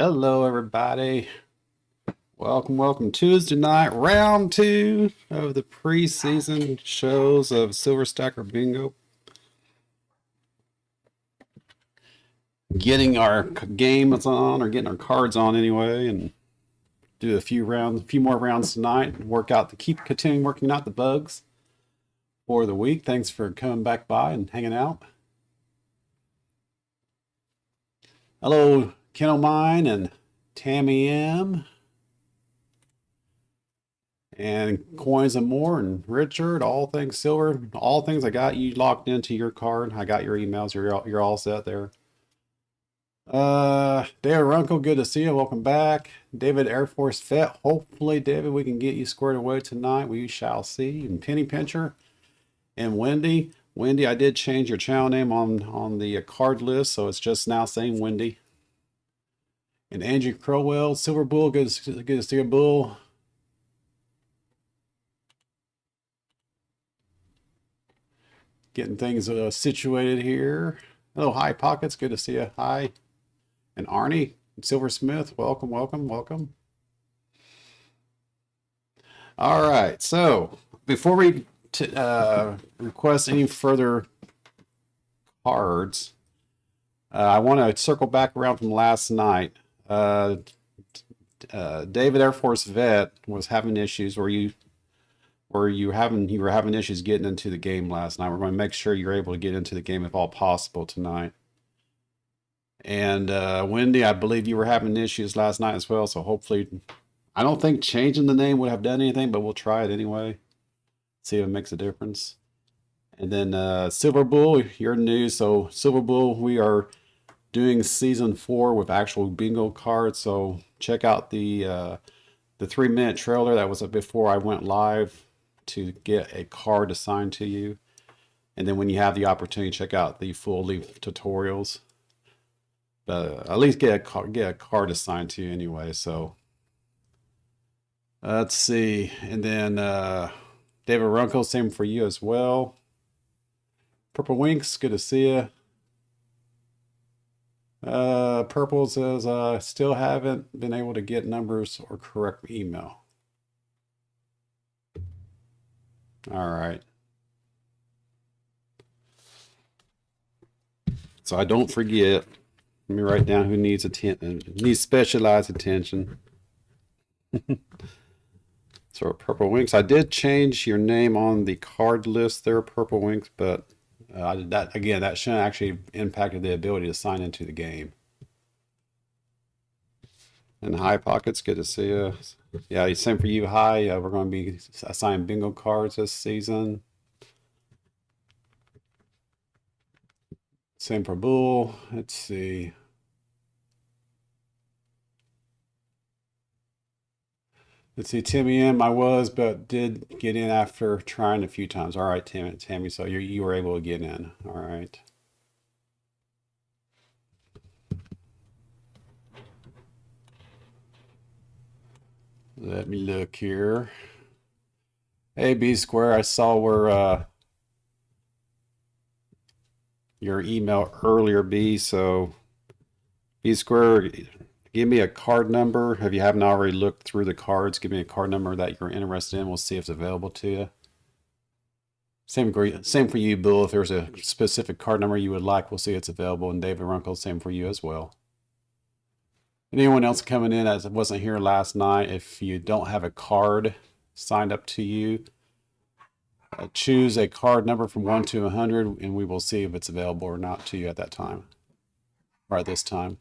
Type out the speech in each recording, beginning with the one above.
Hello, everybody. Welcome. Tuesday night, round two of the preseason shows of Silver Stacker Bingo. Getting our games on, or getting our cards on anyway, and do a few more rounds tonight, and continuing working out the bugs for the week. Thanks for coming back by and hanging out. Hello, Kennel Mine and Tammy M. And Coins and More and Richard, all things silver, all things. I got you locked into your card. I got your emails. You're all set there. David Runkel, good to see you. Welcome back. David Air Force Vet. Hopefully, David, we can get you squared away tonight. We shall see. And Penny Pincher and Wendy. Wendy, I did change your channel name on the card list, so it's just now saying Wendy. And Angie Crowell, Silver Bull, good to see you, Bull. Getting things situated here. Hello, Hi Pockets. Good to see you. Hi. And Arnie, Silversmith, welcome. All right. So before we request any further cards, I want to circle back around from last night. David Air Force Vet was having issues you were having issues getting into the game last night. We're going to make sure you're able to get into the game if all possible tonight. And Wendy, I believe you were having issues last night as well. So hopefully, I don't think changing the name would have done anything, but we'll try it anyway. See if it makes a difference. And then Silver Bull, you're new. So Silver Bull, we are doing season 4 with actual bingo cards. So check out the 3-minute trailer that was before I went live to get a card assigned to you. And then when you have the opportunity, check out the full length tutorials. But at least get a card assigned to you anyway. So let's see. And then David Runkel, same for you as well. Purple Winks, good to see you. Purple says, still haven't been able to get numbers or correct email. All right. So I don't forget. Let me write down who needs specialized attention. So Purple Winks, I did change your name on the card list there, Purple Winks, but that shouldn't actually impacted the ability to sign into the game. And Hi Pockets, good to see you. Yeah, same for you. Hi, we're going to be assigning bingo cards this season. Same for Bull. Let's see. Timmy M, I was, but did get in after trying a few times. All right, Tammy, so you were able to get in. All right. Let me look here. Hey, B Square, I saw where your email earlier, B. So B Square, give me a card number. If you haven't already looked through the cards, give me a card number that you're interested in. We'll see if it's available to you. Same for you, Bill. If there's a specific card number you would like, we'll see it's available. And David Runkle, same for you as well. Anyone else coming in as wasn't here last night, if you don't have a card signed up to you, choose a card number from 1 to 100, and we will see if it's available or not to you at that time, or at this time.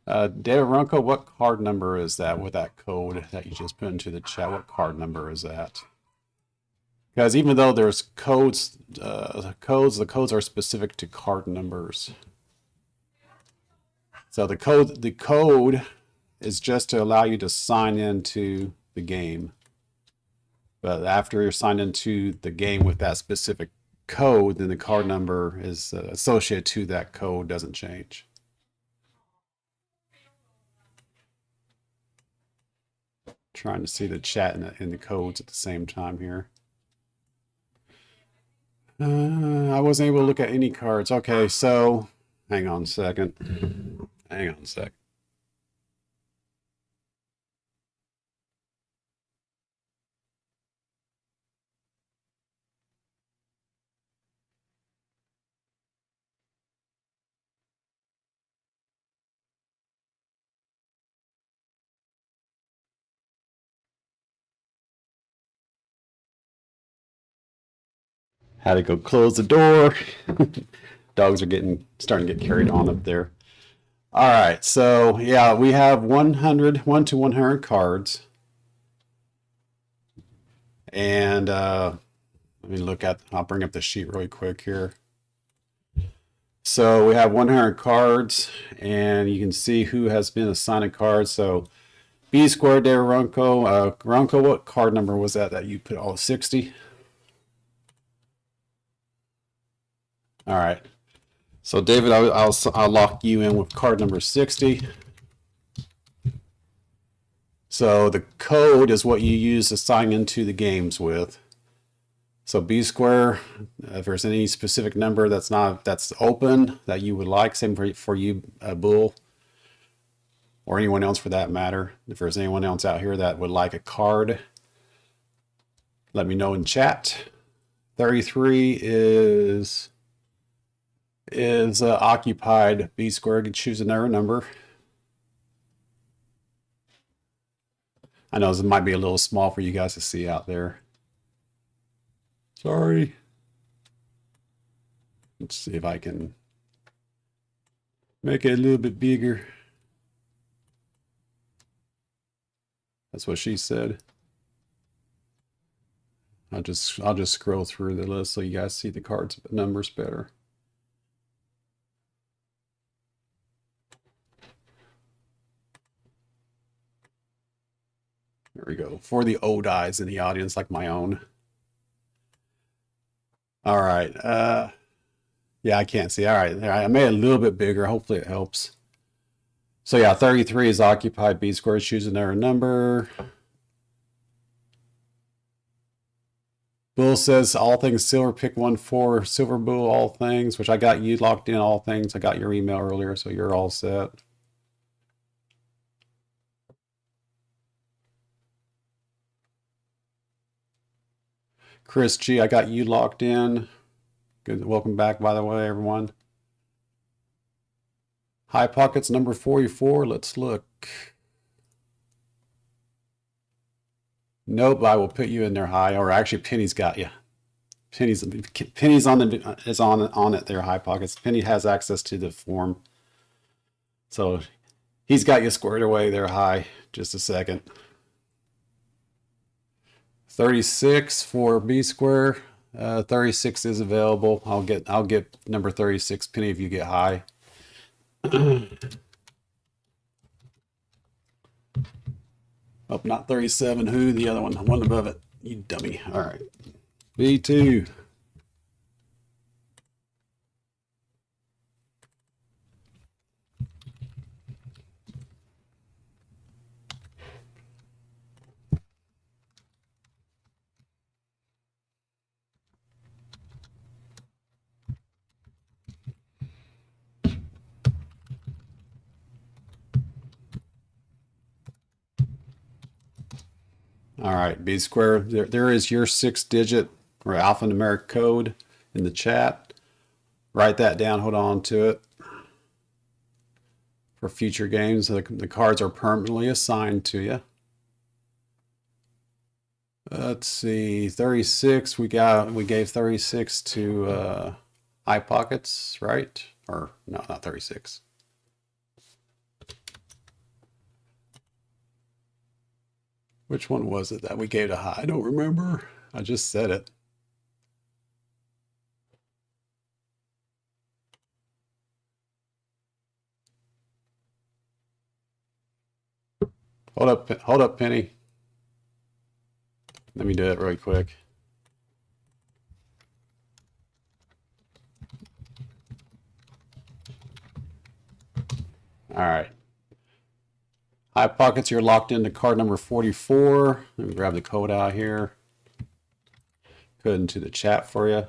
David Runko, what card number is that with that code that you just put into the chat? What card number is that? Because even though there's codes, the codes are specific to card numbers. So the code is just to allow you to sign into the game. But after you're signed into the game with that specific code, then the card number is associated to that code, doesn't change. Trying to see the chat and the codes at the same time here. I wasn't able to look at any cards. Okay, so hang on a second. Hang on a sec. Had to go close the door. Dogs are starting to get carried on up there. All right, so yeah, we have 1 to 100 cards. And let me I'll bring up the sheet really quick here. So we have 100 cards, and you can see who has been assigned a card. So B squared there, Ronco. Ronco, what card number was that you put? Oh, 60? All right. So David, I'll lock you in with card number 60. So the code is what you use to sign into the games with. So B square, if there's any specific number that's open that you would like, same for you, Bull, or anyone else for that matter. If there's anyone else out here that would like a card, let me know in chat. 33 is occupied. B square, could choose another number. I know this might be a little small for you guys to see out there. Sorry. Let's see if I can make it a little bit bigger. That's what she said. I'll just scroll through the list so you guys see the cards numbers better. There we go. For the old eyes in the audience, like my own. All right. Yeah, I can't see. All right. I made it a little bit bigger. Hopefully it helps. So yeah, 33 is occupied. B squared, choose another number. Bull says all things silver, pick 1 for silver Bull, all things, which I got you locked in, all things. I got your email earlier, so you're all set. Chris G, I got you locked in. Good. Welcome back, by the way, everyone. High Pockets number 44. Let's look. Nope, I will put you in there, High. Or actually, Penny's got you. Penny's on it there, High Pockets. Penny has access to the form, so he's got you squared away there, High. Just a second. 36 for B square. 36 is available. I'll get number 36. Penny, if you get High. Oh, not 37. Who? The other one above it. You dummy. All right. B2. All right, B square. There is your 6-digit or alphanumeric code in the chat. Write that down. Hold on to it for future games. The cards are permanently assigned to you. Let's see, 36. We gave 36 to Eye Pockets, right? Or no, not 36. Which one was it that we gave to High? I don't remember. I just said it. Hold up, Penny. Let me do it really quick. All right. High Pockets, you're locked into card number 44. Let me grab the code out here. Put it into the chat for you.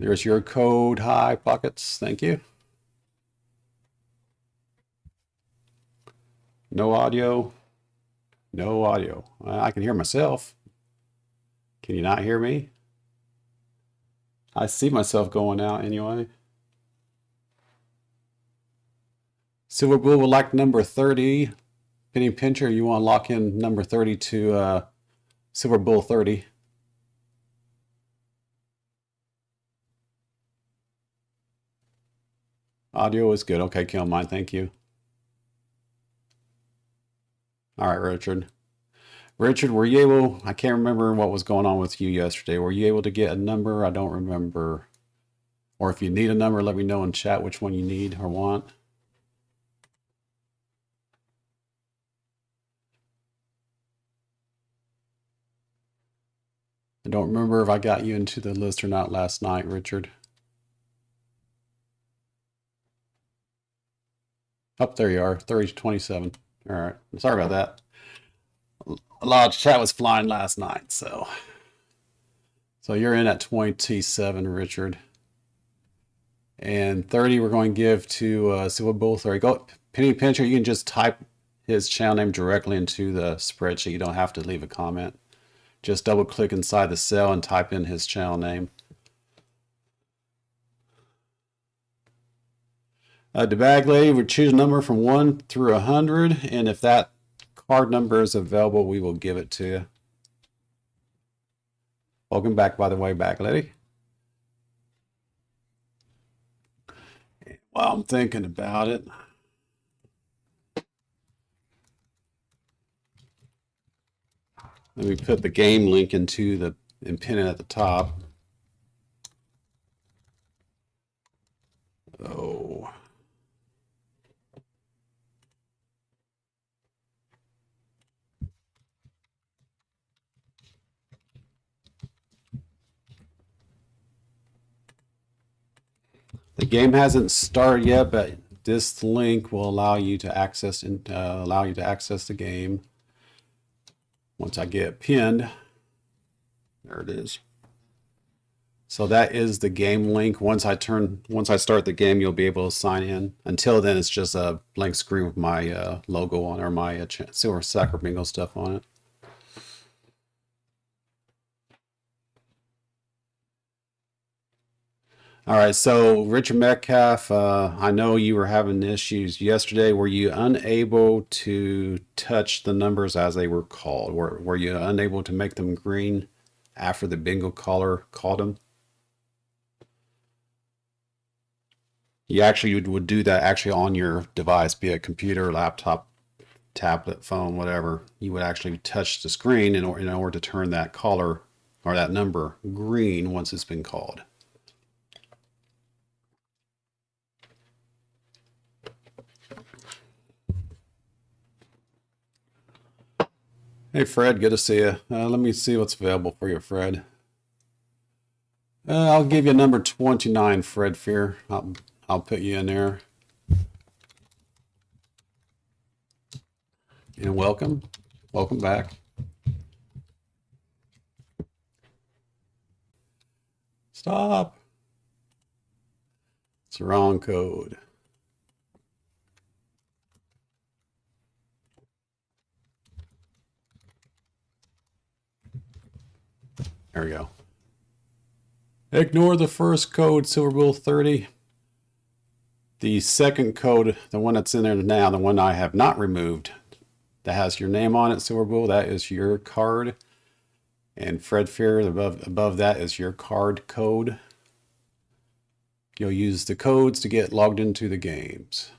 There's your code. Hi, Pockets. Thank you. No audio. No audio. I can hear myself. Can you not hear me? I see myself going out anyway. Silver Bull would like number 30. Penny Pincher, you want to lock in number 30 to Silver Bull 30. Audio is good. Okay, kill mine. Thank you. All right, Richard. Richard, were you able, I can't remember what was going on with you yesterday. Were you able to get a number? I don't remember. Or if you need a number, let me know in chat which one you need or want. I don't remember if I got you into the list or not last night, Richard. Up there you are, 30-27. All right, sorry about that. A lot of chat was flying last night, so you're in at 27, Richard. And 30 we're going to give to Silver Bull 30. Go Penny Pincher, you can just type his channel name directly into the spreadsheet. You don't have to leave a comment. Just double click inside the cell and type in his channel name. The bag lady would choose a number from 1 through 100, and if that card number is available, we will give it to you. Welcome back, by the way, bag lady. While I'm thinking about it, let me put the game link into the and pin it at the top. Oh. The game hasn't started yet, but this link will allow you to access the game. Once I get it pinned, there it is. So that is the game link. Once I start the game, you'll be able to sign in. Until then, it's just a blank screen with my logo on, or my Silver Sacre Bingo stuff on it. All right, so Richard Metcalf, I know you were having issues yesterday. Were you unable to touch the numbers as they were called? Were you unable to make them green after the bingo caller called them? You actually would do that actually on your device, be it computer, laptop, tablet, phone, whatever. You would actually touch the screen in order to turn that caller or that number green once it's been called. Hey, Fred, good to see you. Let me see what's available for you, Fred. I'll give you number 29, Fred Fear. I'll put you in there. And welcome. Welcome back. Stop. It's the wrong code. There we go. Ignore the first code, Silver Bull 30. The second code, the one that's in there now, the one I have not removed, that has your name on it, Silver Bull, that is your card. And Fred Fear, above that is your card code. You'll use the codes to get logged into the games.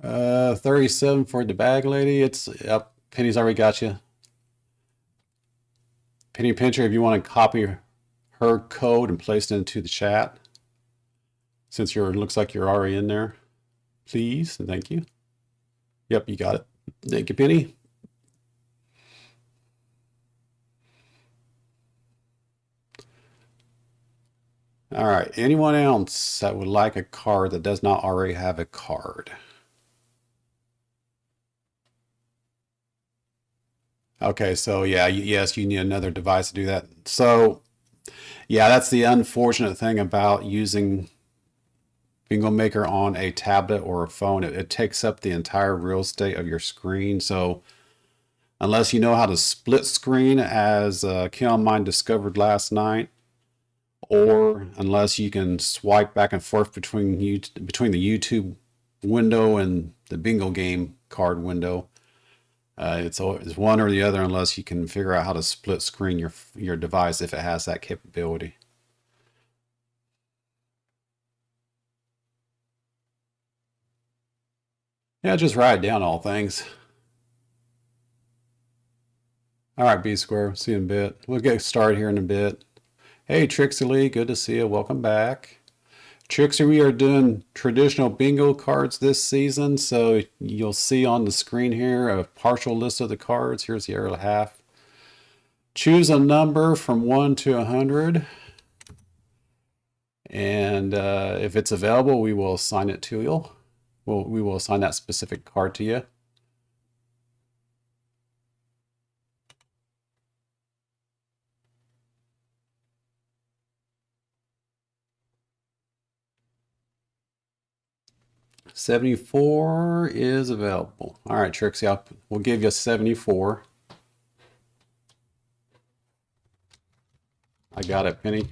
37 for the bag lady. It's up. Penny's already got you. Penny Pincher, if you want to copy her code and place it into the chat, since looks like you're already in there, please and thank you. Yep, you got it. Thank you, Penny. All right, anyone else that would like a card that does not already have a card? Okay, so yeah, yes, you need another device to do that. So Yeah, that's the unfortunate thing about using Bingo Maker on a tablet or a phone. It takes up the entire real estate of your screen. So unless you know how to split screen, as Keon Mine discovered last night, or unless you can swipe back and forth between the YouTube window and the bingo game card window, it's one or the other, unless you can figure out how to split screen your device if it has that capability. Yeah, just write down all things. All right, B Square. See you in a bit. We'll get started here in a bit. Hey, Trixie Lee, good to see you. Welcome back. Trixie, we are doing traditional bingo cards this season, so you'll see on the screen here a partial list of the cards. Here's the arrow half. Choose a number from 1 to 100, and if it's available, we will assign it to you. We will assign that specific card to you. $74 is available. All right, Trixie, we'll give you 74. I got it, Penny.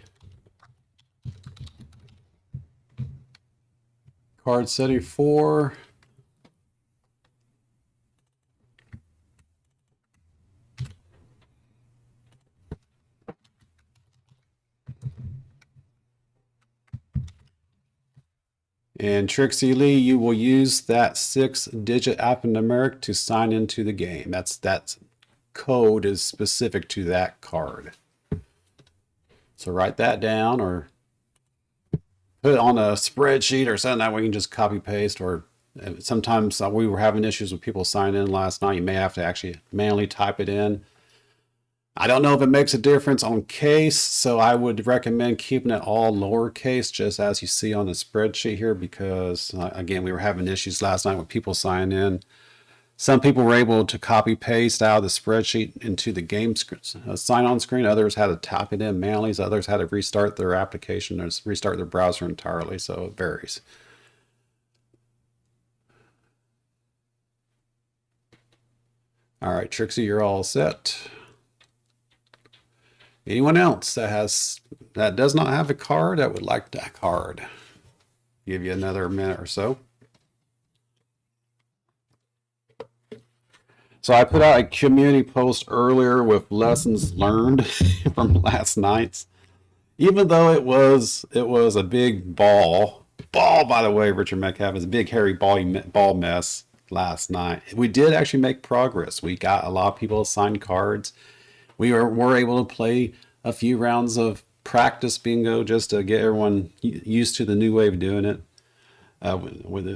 Card 74. And Trixie Lee, you will use that 6-digit alphanumeric to sign into the game. That code is specific to that card. So write that down or put it on a spreadsheet or something that we can just copy paste. Or sometimes we were having issues with people signing in last night. You may have to actually manually type it in. I don't know if it makes a difference on case, so I would recommend keeping it all lowercase, just as you see on the spreadsheet here, because again, we were having issues last night with people signing in. Some people were able to copy paste out of the spreadsheet into the game sign-on screen. Others had to type it in manually. Others had to restart their application or restart their browser entirely, so it varies. All right, Trixie, you're all set. Anyone else that does not have a card that would like that card? Give you another minute or so. So I put out a community post earlier with lessons learned from last night's. Even though it was a big ball, by the way, Richard Metcalf, is a big hairy ball mess last night. We did actually make progress. We got a lot of people to sign cards. We were able to play a few rounds of practice bingo just to get everyone used to the new way of doing it.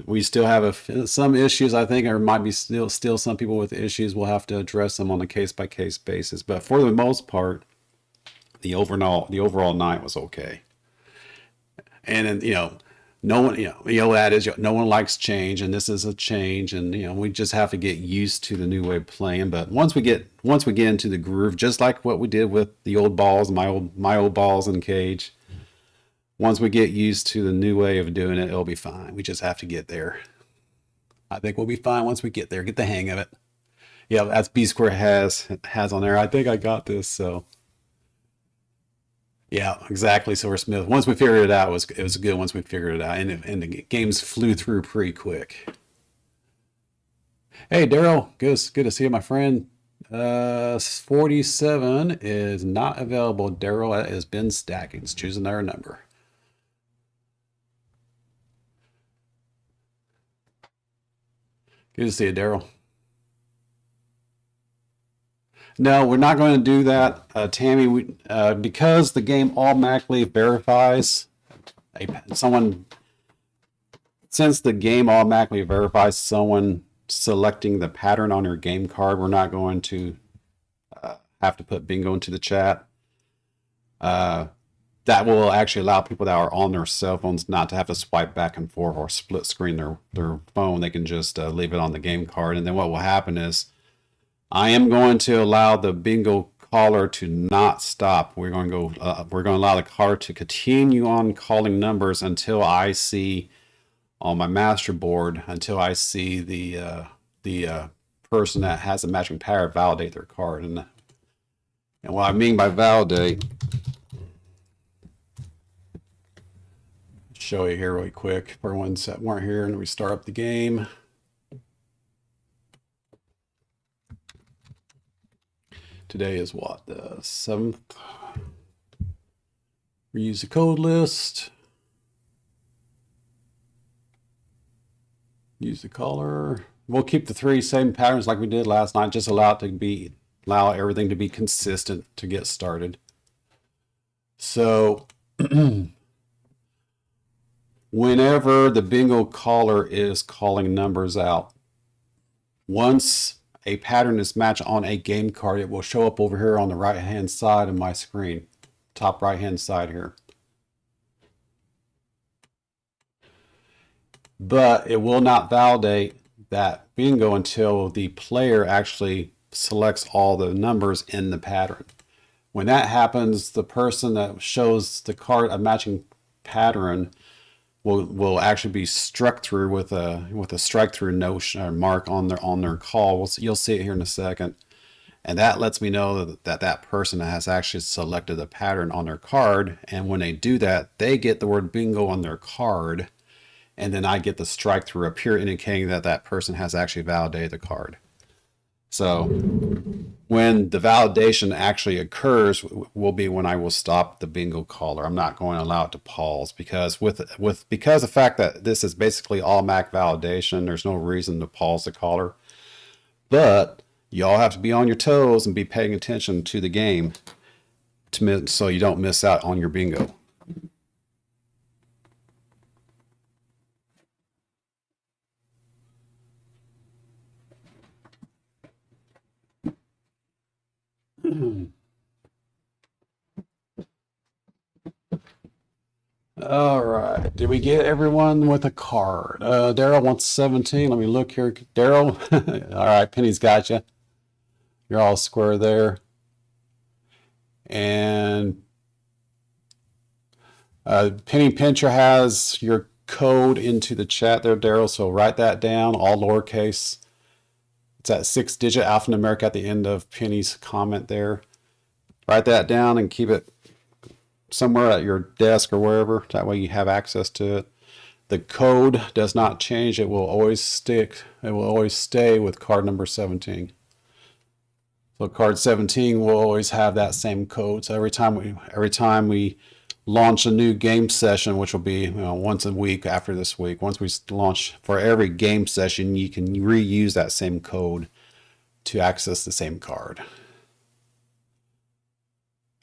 We still have some issues, I think. There might be still some people with issues. We'll have to address them on a case-by-case basis. But for the most part, the overall night was okay. And then, no one, that is, no one likes change, and this is a change, and we just have to get used to the new way of playing. But once we get into the groove, just like what we did with the old balls, my old balls in cage, once we get used to the new way of doing it, it'll be fine. We just have to get there. I think we'll be fine once we get there, get the hang of it. Yeah, that's B Square has on there. I think I got this. So yeah, exactly. Silver Smith. Once we figured it out, it was good. Once we figured it out, and the games flew through pretty quick. Hey, Daryl, good to see you, my friend. 47 is not available. Daryl has been stacking. Let's choose another number. Good to see you, Daryl. No, we're not going to do that, Tammy. Because the game automatically verifies someone. Since the game automatically verifies someone selecting the pattern on your game card, we're not going to have to put bingo into the chat. That will actually allow people that are on their cell phones not to have to swipe back and forth or split screen their phone. They can just leave it on the game card. And then what will happen is I am going to allow the bingo caller to not stop. We're going to go. We're going to allow the caller to continue on calling numbers until I see on my master board, until I see the person that has a matching pair validate their card. And what I mean by validate, show you here really quick for ones that weren't here, and we start up the game. Today is what, the 7th? We use the code list. Use the caller. We'll keep the 3 same patterns like we did last night. Just allow everything to be consistent to get started. So whenever the bingo caller is calling numbers out, once a pattern is matched on a game card, it will show up over here on the right hand side of my screen, top right hand side here. But it will not validate that bingo until the player actually selects all the numbers in the pattern. When that happens, the person that shows the card a matching pattern will actually be struck through with a strike through notion or mark on their call. You'll see it here in a second, and that lets me know that person has actually selected a pattern on their card. And when they do that, they get the word bingo on their card, and then I get the strike through up here indicating that person has actually validated the card. So when the validation actually occurs will be when I will stop the bingo caller. I'm not going to allow it to pause, because because the fact that this is basically automatic validation, there's no reason to pause the caller. But you all have to be on your toes and be paying attention to the game so you don't miss out on your bingo. All right. Did we get everyone with a card? Daryl wants 17. Let me look here. Daryl. All right. Penny's got you. You're all square there. And Penny Pincher has your code into the chat there, Daryl. So write that down, all lowercase. It's that 6-digit alphanumeric at the end of Penny's comment there. Write that down and keep it somewhere at your desk or wherever. That way you have access to it. The code does not change. It will always stick. It will always stay with card number 17. So card 17 will always have that same code. So every time we launch a new game session, which will be once a week after this week, once we launch, for every game session, you can reuse that same code to access the same card.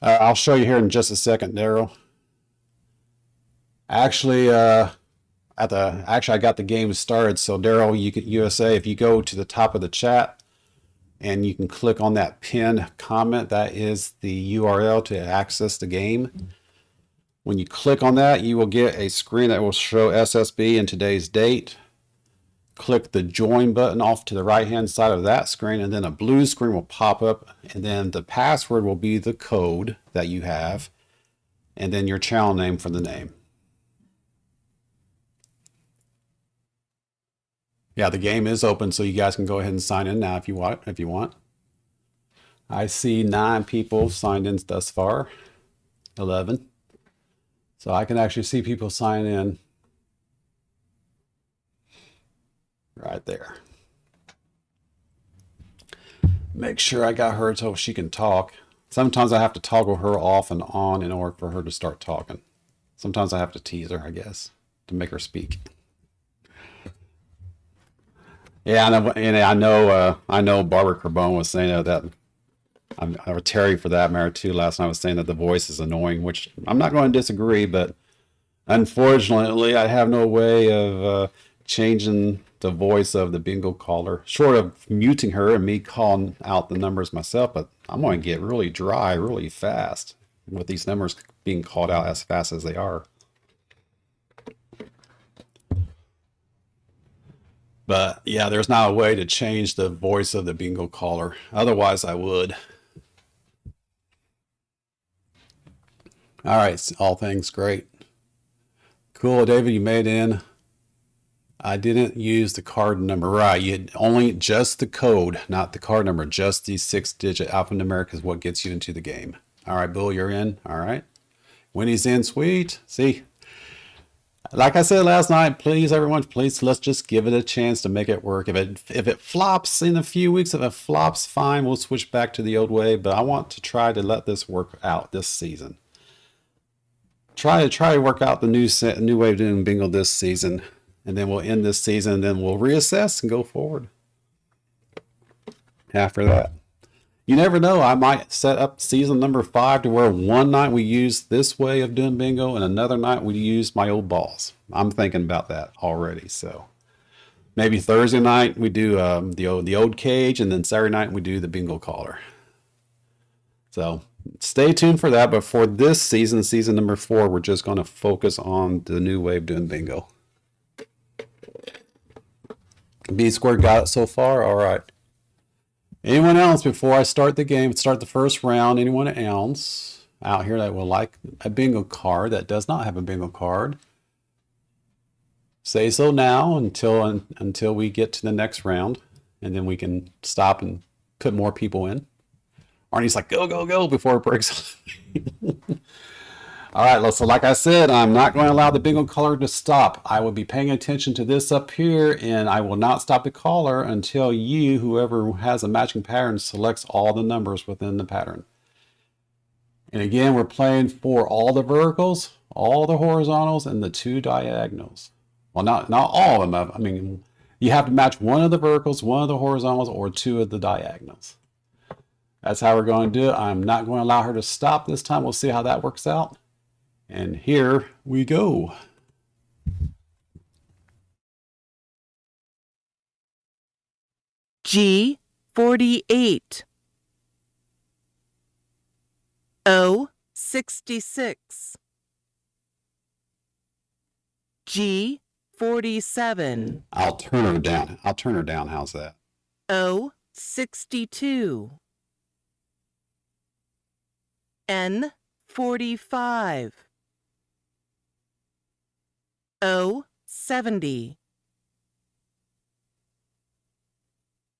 I'll show you here in just a second, Daryl. Actually, I got the game started. So Daryl, USA, if you go to the top of the chat and you can click on that pinned comment, that is the URL to access the game. When you click on that, you will get a screen that will show SSB and today's date. Click the join button off to the right hand side of that screen, and then a blue screen will pop up, and then the password will be the code that you have, and then your channel name for the name. Yeah, the game is open, so you guys can go ahead and sign in now if you want. I see 9 people signed in thus far, 11. So I can actually see people sign in right there. Make sure I got her so she can talk. Sometimes I have to toggle her off and on in order for her to start talking. Sometimes I have to tease her, I guess, to make her speak. Yeah, I know Barbara Carbone was saying that. Or Terry, for that matter, too, last night was saying that the voice is annoying, which I'm not going to disagree, but unfortunately, I have no way of changing the voice of the bingo caller, short of muting her and me calling out the numbers myself. But I'm going to get really dry really fast with these numbers being called out as fast as they are. But yeah, there's not a way to change the voice of the bingo caller. Otherwise, I would. All right, all things great. Cool, David, you made in. I didn't use the card number. Right, you had only just the code, not the card number. Just the 6-digit alphanumeric is what gets you into the game. All right, Bill, you're in. All right. Winnie's in, sweet. See, like I said last night, please, everyone, please, let's just give it a chance to make it work. If it flops in a few weeks, if it flops, fine, we'll switch back to the old way. But I want to try to let this work out this season. Try to work out the new way of doing bingo this season, and then we'll end this season, and then we'll reassess and go forward after that. You never know, I might set up season number 5 to where one night we use this way of doing bingo and another night we use my old balls. I'm thinking about that already. So maybe Thursday night we do the old cage, and then Saturday night we do the bingo caller. So stay tuned for that. But for this season, season number 4, we're just going to focus on the new way of doing bingo. B squared got it so far? All right. Anyone else before I start the game, start the first round? Anyone else out here that will like a bingo card that does not have a bingo card? Say so now until we get to the next round, and then we can stop and put more people in. Arnie's like, go, go, go before it breaks. All right, so like I said, I'm not going to allow the bingo caller to stop. I will be paying attention to this up here, and I will not stop the caller until you, whoever has a matching pattern, selects all the numbers within the pattern. And again, we're playing for all the verticals, all the horizontals, and the 2 diagonals. Well, not all of them. I mean, you have to match one of the verticals, one of the horizontals, or 2 of the diagonals. That's how we're going to do it. I'm not going to allow her to stop this time. We'll see how that works out. And here we go. G48, O66, G47. I'll turn her down. How's that? O62, N45, O70,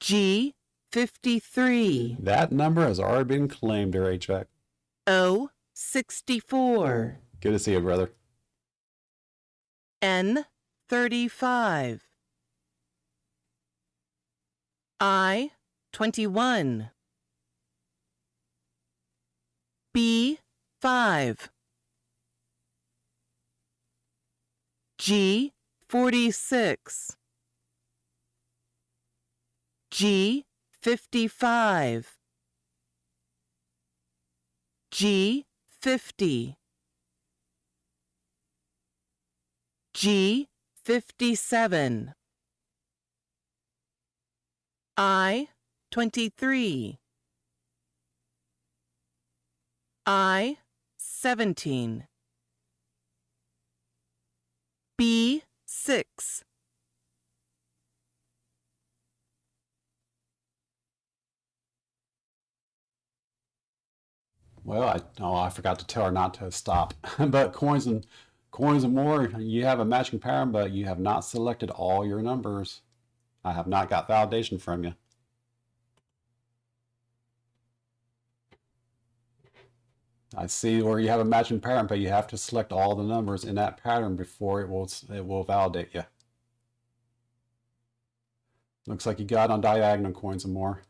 G53. That number has already been claimed there, HVAC. O64. Good to see you, brother. N35. I21. B5. G46. G55. G50. G57. I23. I17. B6. Well, I forgot to tell her not to stop. But coins and more, you have a matching pattern, but you have not selected all your numbers. I have not got validation from you. I see where you have a matching pattern, but you have to select all the numbers in that pattern before it will validate you. Looks like you got on diagonal coins and more.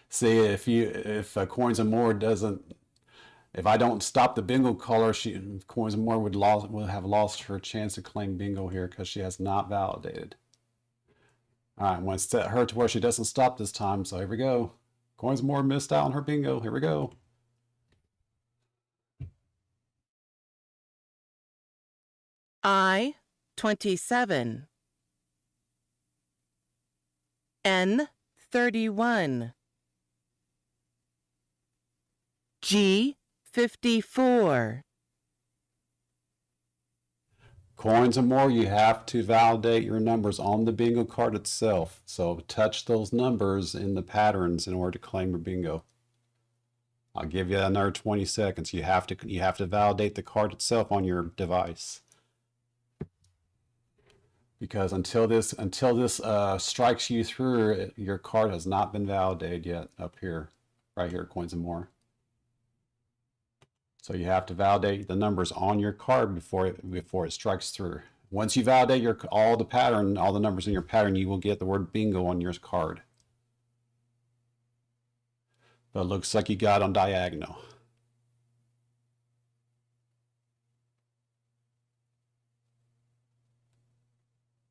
See, if coins and more doesn't, if I don't stop the bingo caller, coins and more will have lost her chance to claim bingo here because she has not validated. All right, I'm going to set her to where she doesn't stop this time. So here we go. Coins and more missed out on her bingo. Here we go. I27. N31. G54. Coins and more, you have to validate your numbers on the bingo card itself. So touch those numbers in the patterns in order to claim your bingo. I'll give you another 20 seconds. You have to validate the card itself on your device. Because until this strikes you through, your card has not been validated yet up here, right here, Coins and More. So you have to validate the numbers on your card before it strikes through. Once you validate all the numbers in your pattern, you will get the word bingo on your card. But it looks like you got on diagonal.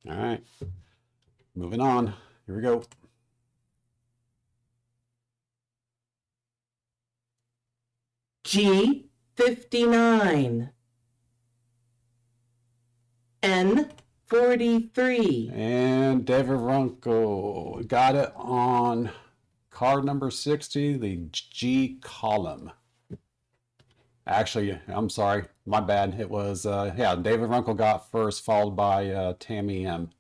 All right, moving on. Here we go. G 59. N 43. And David Runkel got it on card number 60, the G column. Actually, I'm sorry, my bad. It was, yeah, David Runkle got first, followed by Tammy M.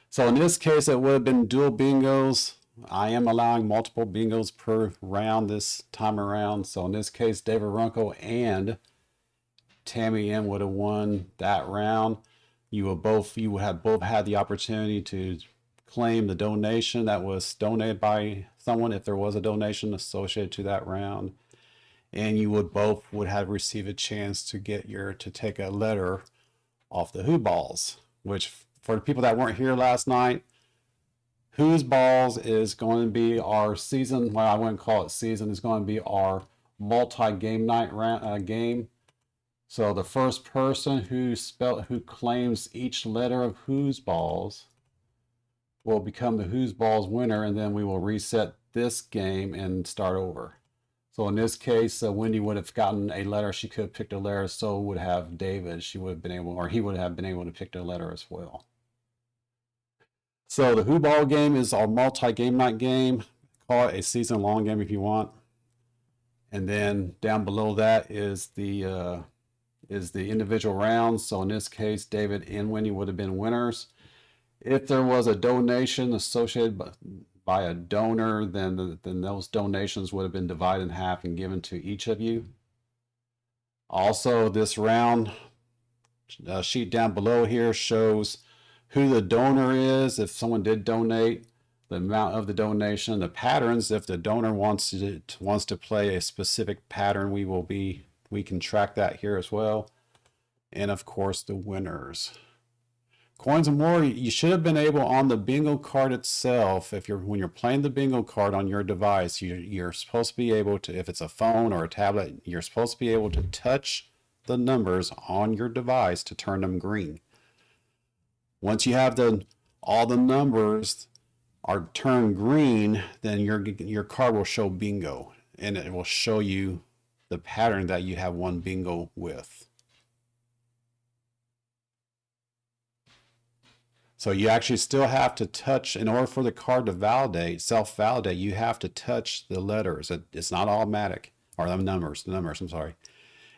So in this case, it would have been dual bingos. I am allowing multiple bingos per round this time around. So in this case, David Runkle and Tammy M would have won that round. You would have both had the opportunity to claim the donation that was donated by someone if there was a donation associated to that round. And you would both have received a chance to take a letter off the Who Balls, which for the people that weren't here last night, Who's Balls is going to be our season. Well, I wouldn't call it season. It's going to be our multi-game night game. So the first person who claims each letter of Who's Balls will become the Who's Balls winner, and then we will reset this game and start over. So in this case, Wendy would have gotten a letter. She could have picked a letter. So would have David. He would have been able to pick a letter as well. So the Who Ball game is our multi-game night game. Call it a season-long game if you want. And then down below that is the individual rounds. So in this case, David and Wendy would have been winners. If there was a donation associated by a donor, then those donations would have been divided in half and given to each of you. Also, this round sheet down below here shows who the donor is, if someone did donate, the amount of the donation, the patterns. If the donor wants to play a specific pattern, we can track that here as well. And of course, the winners. Coins and More, you should have been able on the bingo card itself, when you're playing the bingo card on your device, you're supposed to be able to, if it's a phone or a tablet, you're supposed to be able to touch the numbers on your device to turn them green. Once you have all the numbers are turned green, then your card will show bingo, and it will show you the pattern that you have won bingo with. So you actually still have to touch, in order for the card to self-validate, you have to touch the letters. It's not automatic, or the numbers, I'm sorry.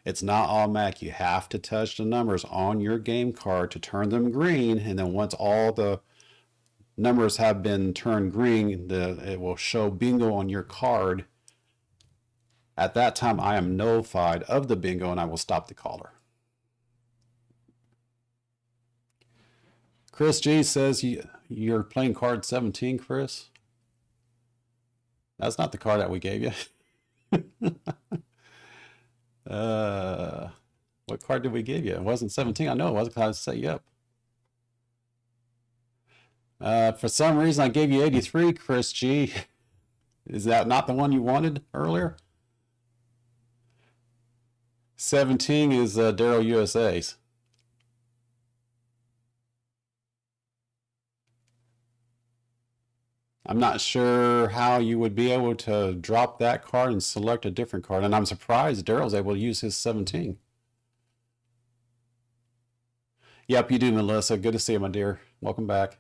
It's not automatic. You have to touch the numbers on your game card to turn them green, and then once all the numbers have been turned green, it will show bingo on your card. At that time, I am notified of the bingo, and I will stop the caller. Chris G says you're playing card 17, Chris. That's not the card that we gave you. What card did we give you? It wasn't 17. I know it wasn't, because I set you up. For some reason, I gave you 83, Chris G. Is that not the one you wanted earlier? 17 is Daryl USA's. I'm not sure how you would be able to drop that card and select a different card. And I'm surprised Daryl's able to use his 17. Yep, you do, Melissa. Good to see you, my dear. Welcome back.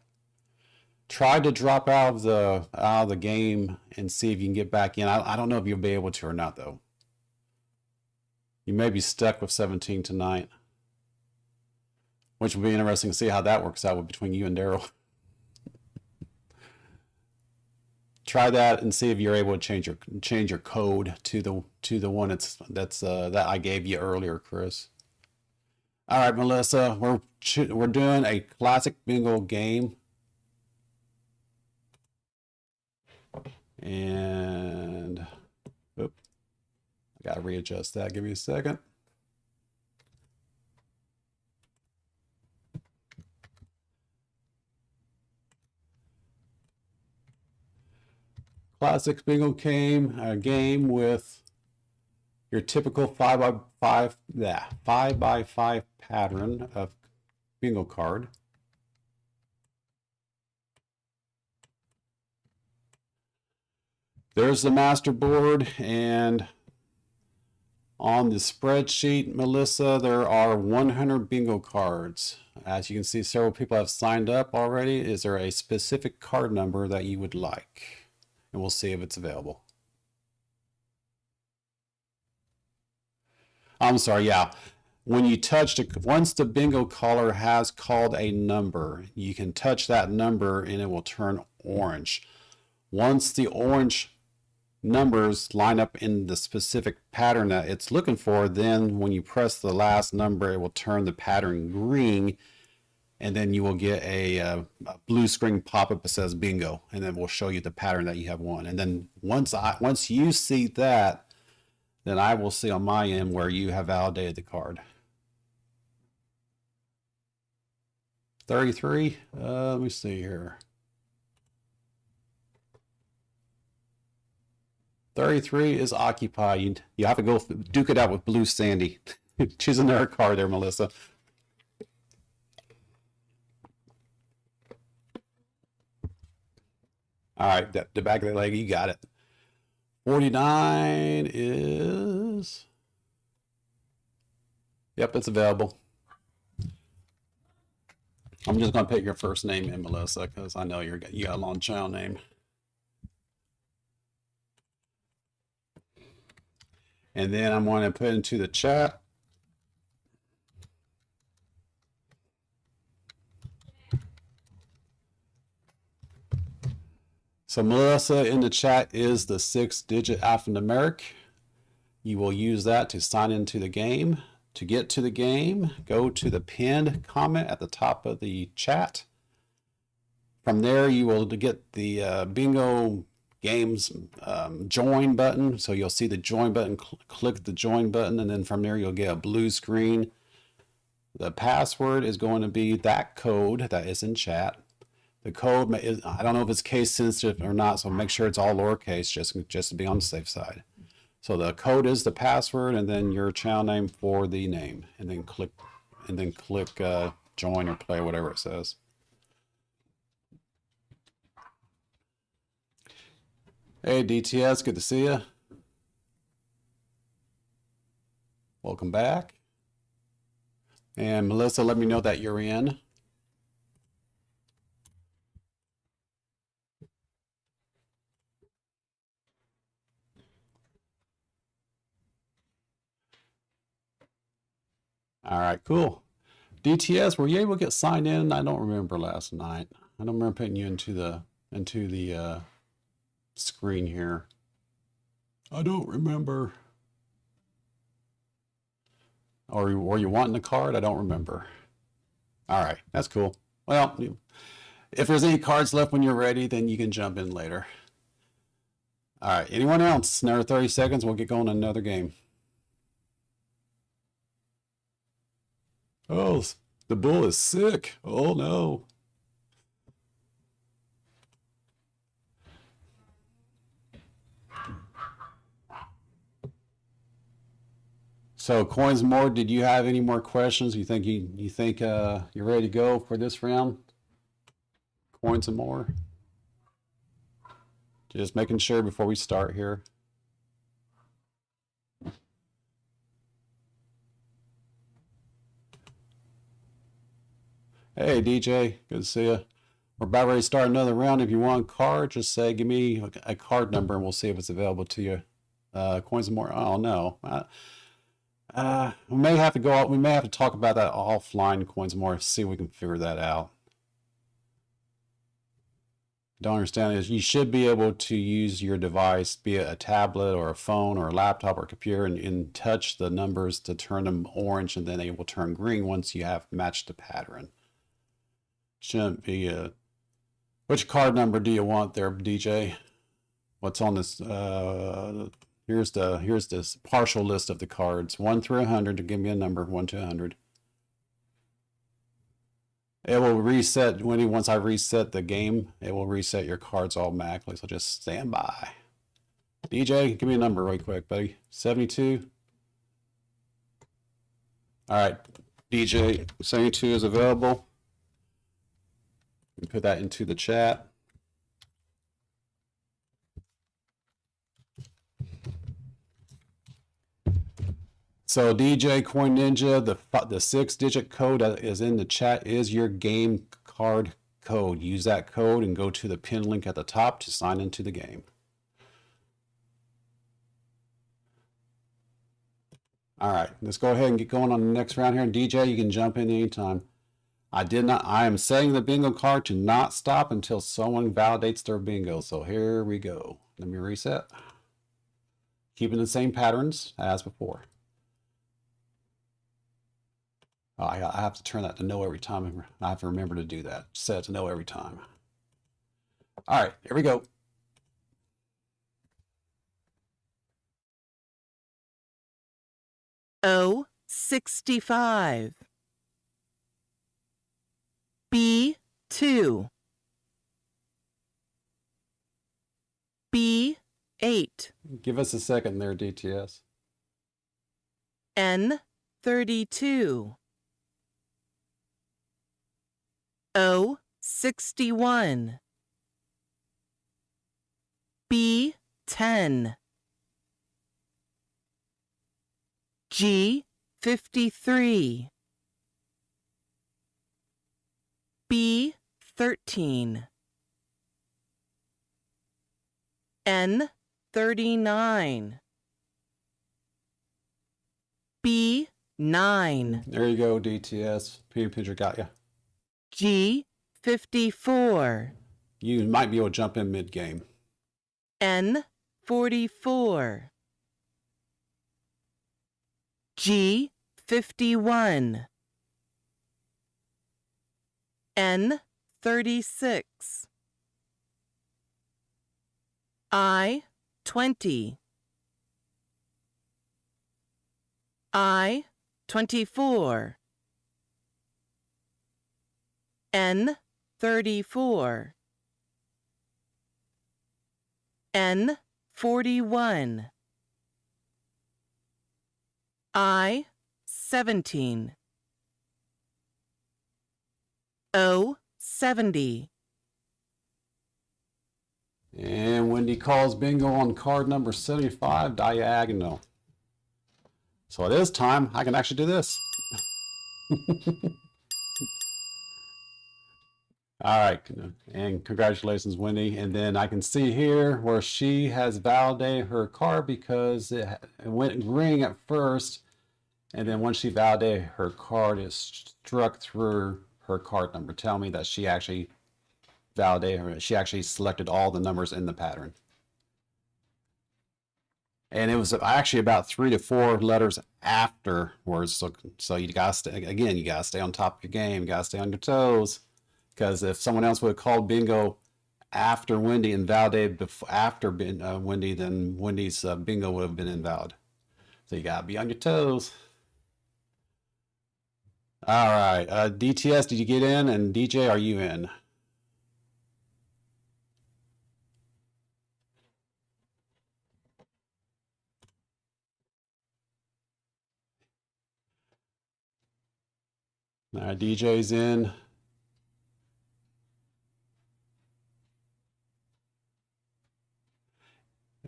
Try to drop out of the game and see if you can get back in. I don't know if you'll be able to or not, though. You may be stuck with 17 tonight, which will be interesting to see how that works out between you and Daryl. try that and see if you're able to change your code to the one that I gave you earlier, Chris. All right, Melissa, we're doing a classic bingo game, and I gotta readjust that. Give me a second. Classic bingo game with your typical 5x5 pattern of bingo card. There's the master board, and on the spreadsheet, Melissa, there are 100 bingo cards. As you can see, several people have signed up already. Is there a specific card number that you would like? And we'll see if it's available. I'm sorry, yeah. When you touch once the bingo caller has called a number, you can touch that number and it will turn orange. Once the orange numbers line up in the specific pattern that it's looking for, then when you press the last number, it will turn the pattern green, and then you will get a blue screen pop-up that says bingo, and then we'll show you the pattern that you have won. And then once you see that, then I will see on my end where you have validated the card. 33, let me see here. 33 is occupied. You have to go duke it out with Blue Sandy. Choose another card there, Melissa. All right, the back of the leg, you got it. 49 is... Yep, it's available. I'm just going to put your first name in, Melissa, because I know you got a long child name. And then I'm going to put into the chat. So Melissa, in the chat is the 6-digit alphanumeric. You will use that to sign into the game. To get to the game, go to the pinned comment at the top of the chat. From there, you will get the bingo games join button. So you'll see the join button, click the join button, and then from there you'll get a blue screen. The password is going to be that code that is in chat. The code is, I don't know if it's case sensitive or not, so make sure it's all lowercase just to be on the safe side. So the code is the password, and then your channel name for the name, and then click join or play, whatever it says. Hey DTS, good to see you. Welcome back. And Melissa, let me know that you're in. All right, cool. DTS, were you able to get signed in? I don't remember last night. I don't remember putting you into the screen here. I don't remember. Or were you wanting the card? I don't remember. All right, that's cool. Well, if there's any cards left when you're ready, then you can jump in later. All right, anyone else? Another 30 seconds, we'll get going on another game. Oh, the bull is sick. Oh no. So Coins More, did you have any more questions? You think you're ready to go for this round? Coins and More. Just making sure before we start here. Hey DJ, good to see you. We're about ready to start another round. If you want a card, just say, give me a card number and we'll see if it's available to you. Coins and More, oh no. We may have to go out, we may have to talk about that offline, Coins and More, see if we can figure that out. don't understand is you should be able to use your device, be it a tablet or a phone or a laptop or a computer, and touch the numbers to turn them orange, and then they will turn green once you have matched the pattern. Shouldn't be a... Which card number do you want there, DJ? What's on this? Here's this partial list of the cards. 1 through 100 to give me a number. 1 to 100. It will reset once I reset the game. It will reset your cards automatically. So just stand by. DJ, give me a number really quick, buddy. 72. All right, DJ, 72 is available. Put that into the chat. So DJ Coin Ninja, the 6-digit code that is in the chat is your game card code. Use that code and go to the pin link at the top to sign into the game. All right, let's go ahead and get going on the next round here. And DJ, you can jump in anytime. I am setting the bingo card to not stop until someone validates their bingo. So here we go. Let me reset. Keeping the same patterns as before. Oh, I have to turn that to no every time. I have to remember to do that. Set it to no every time. All right, here we go. O 65. B2. B8. Give us a second there, DTS. N32. O61. B10. G53. B13. N39. B9. There you go, DTS. Picture got you. G54. You might be able to jump in mid-game. N44. G51. N36. I20. I24. N34. N41. I17. O70. And Wendy calls bingo on card number 75, diagonal. So it is time. I can actually do this. All right, and congratulations, Wendy. And then I can see here where she has validated her card because it went green at first, and then once she validated her card, it struck through her card number, telling me that she actually validated her. She actually selected all the numbers in the pattern. And it was actually about 3 to 4 letters afterwards. So you gotta stay, again, you gotta stay on top of your game. You gotta stay on your toes. Because if someone else would have called bingo after Wendy and validated after Wendy, then Wendy's bingo would have been invalid. So you gotta be on your toes. All right, DTS, did you get in? And DJ, are you in? All right, DJ's in.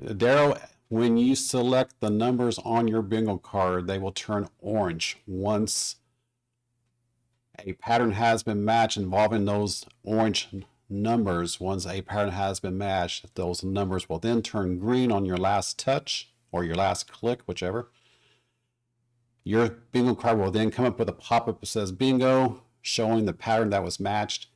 Daryl, when you select the numbers on your bingo card, they will turn orange once a pattern has been matched involving those orange numbers. Once a pattern has been matched, those numbers will then turn green on your last touch or your last click, whichever. Your bingo card will then come up with a pop-up that says bingo, showing the pattern that was matched.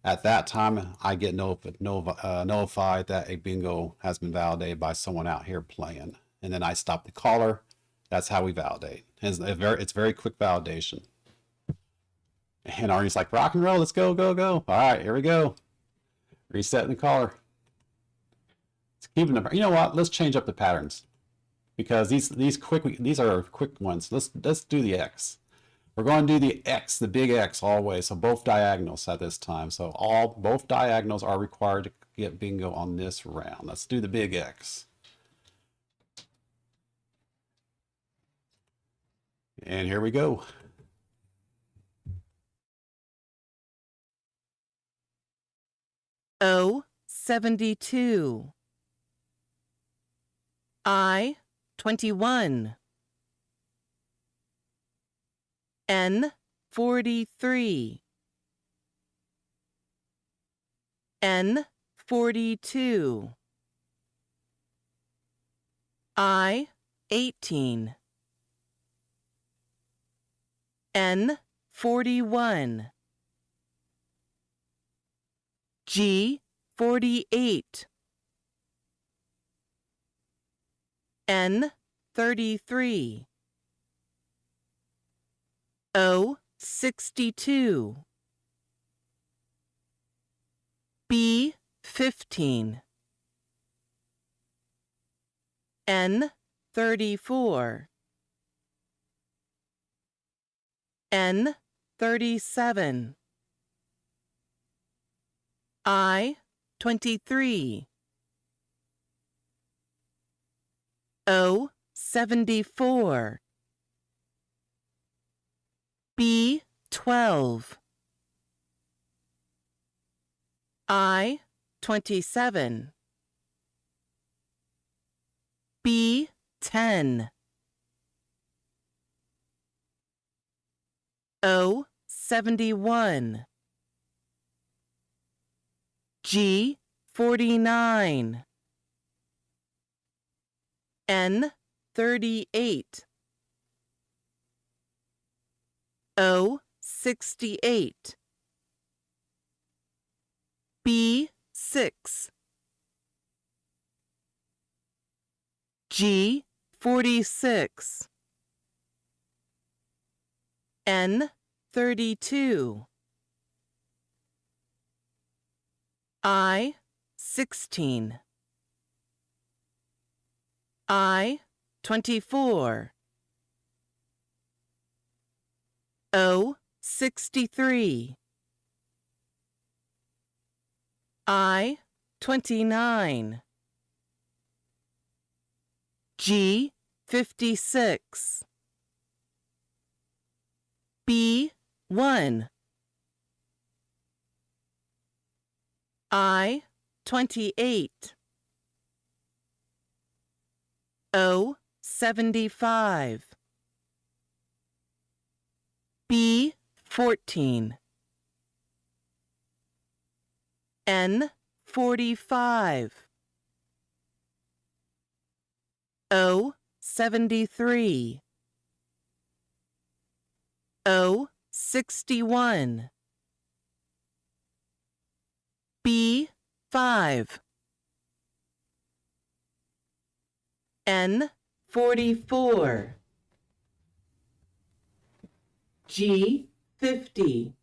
At that time, I get notified that a bingo has been validated by someone out here playing. And then I stop the caller. That's how we validate. It's very quick validation. And Arnie's like, rock and roll, let's go, go, go. All right, here we go. Resetting the caller. It's keeping the, you know what? Let's change up the patterns because these are quick ones. Let's do the X. We're going to do the X, the big X always. So both diagonals at this time. So both diagonals are required to get bingo on this round. Let's do the big X. And here we go. O 72. I 21. N 43. N 42. I 18. N 41. G 48. N 33. O 62. B 15. N 34. N 37. I 23. O 74. B 12. I 27. B 10. O 71. G 49. N 38. O 68. B 6. G 46. N 32. I 16. I 24. O 63. I 29. G 56. B 1. I 28. O 75. B 14. N 45. O 73. O 61. B 5. N 44. G 50.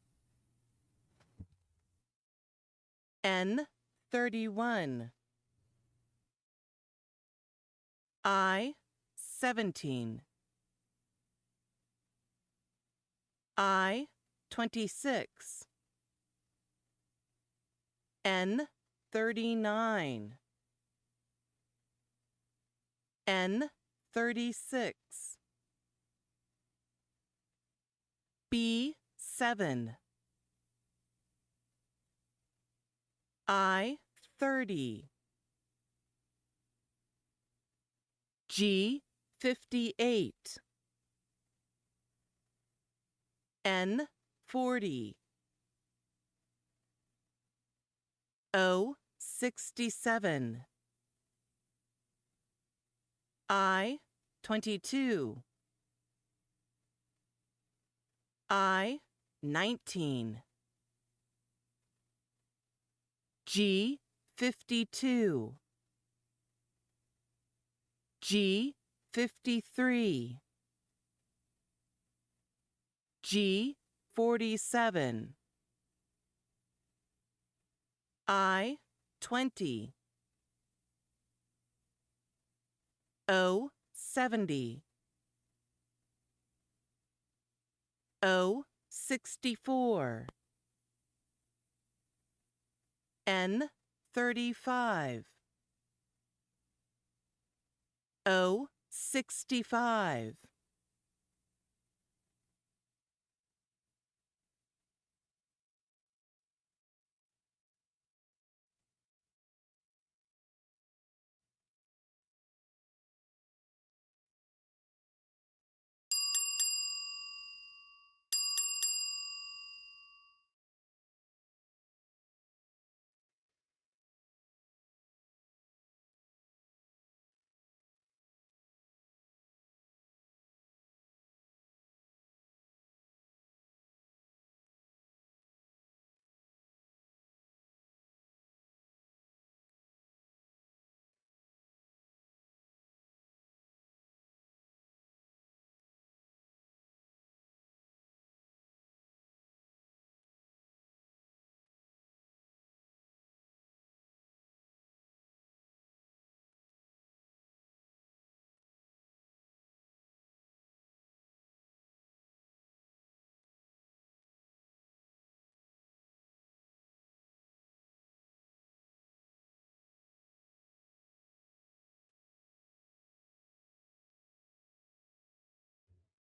N 31. I 17. I 26. N 39. N 36. B 7. I 30. G 58. N 40. O 67. I 22. I 19. G52, G53, G47, I20, O70, O64, N35, O65.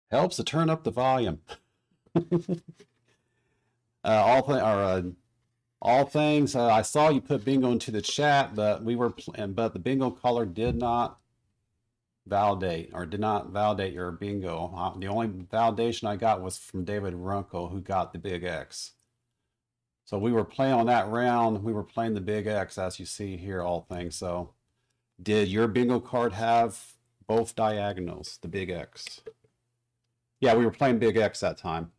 Helps to turn up the volume. All things. I saw you put bingo into the chat, but but the bingo caller did not validate your bingo. The only validation I got was from David Runkel, who got the big X. So we were playing on that round. We were playing the big X, as you see here. All things. So, did your bingo card have both diagonals? The big X. Yeah, we were playing big X that time.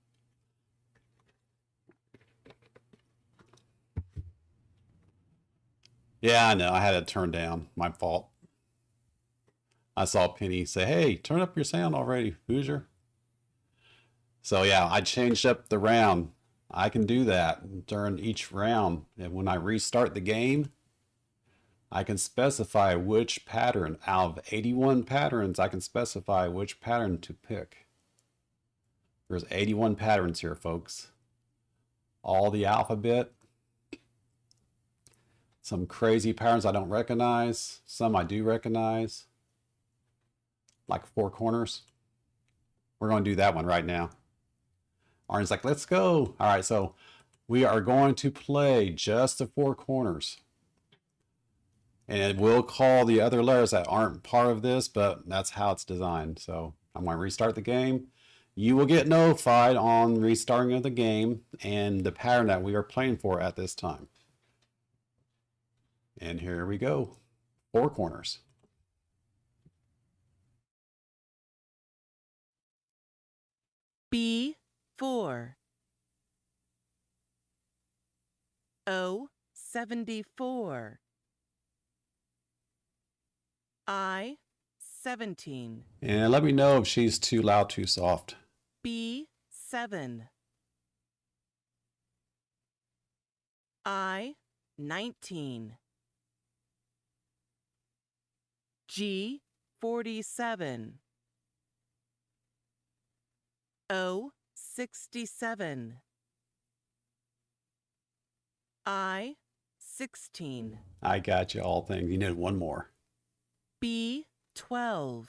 Yeah, I know. I had it turned down. My fault. I saw Penny say, "Hey, turn up your sound already, Hoosier." So yeah, I changed up the round. I can do that during each round. And when I restart the game, I can specify which pattern. Out of 81 patterns, I can specify which pattern to pick. There's 81 patterns here, folks. All the alphabet. Some crazy patterns I don't recognize. Some I do recognize. Like four corners. We're going to do that one right now. Arden's like, let's go. All right, so we are going to play just the four corners. And it will call the other letters that aren't part of this, but that's how it's designed. So I'm going to restart the game. You will get notified on restarting of the game and the pattern that we are playing for at this time. And here we go. Four corners. B4, O74, I17, And let me know if she's too loud, too soft. B7, I19, G47, O67, I16, I got you all things. You need one more. B12,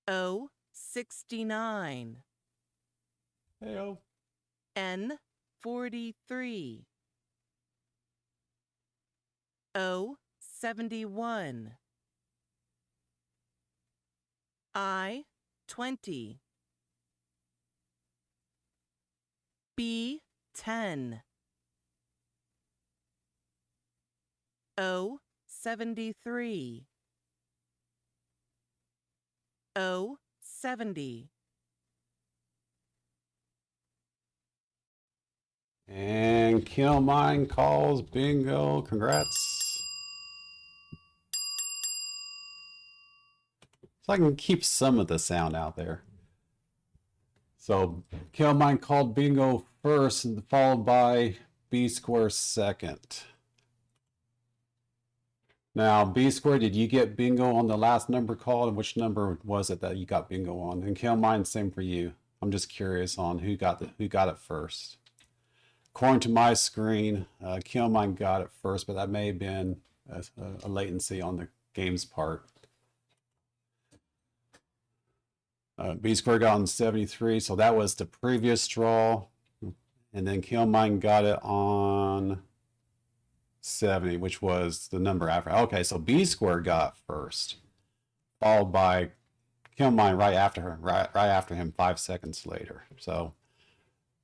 O69, Heyo. N43, O71, I20, B10, O73, O70, And Kill Mine calls bingo. Congrats. So I can keep some of the sound out there. So Kill Mine called bingo first, and followed by B Square second. Now, B Square, did you get bingo on the last number called? And which number was it that you got bingo on? And Kill Mine, same for you. I'm just curious on who got it first. According to my screen, Kill Mine got it first, but that may have been a latency on the game's part. B Square got on 73, so that was the previous draw. And then Kill Mine got it on 70, which was the number after. Okay, so B Square got first, followed by Kill Mine right after him 5 seconds later. So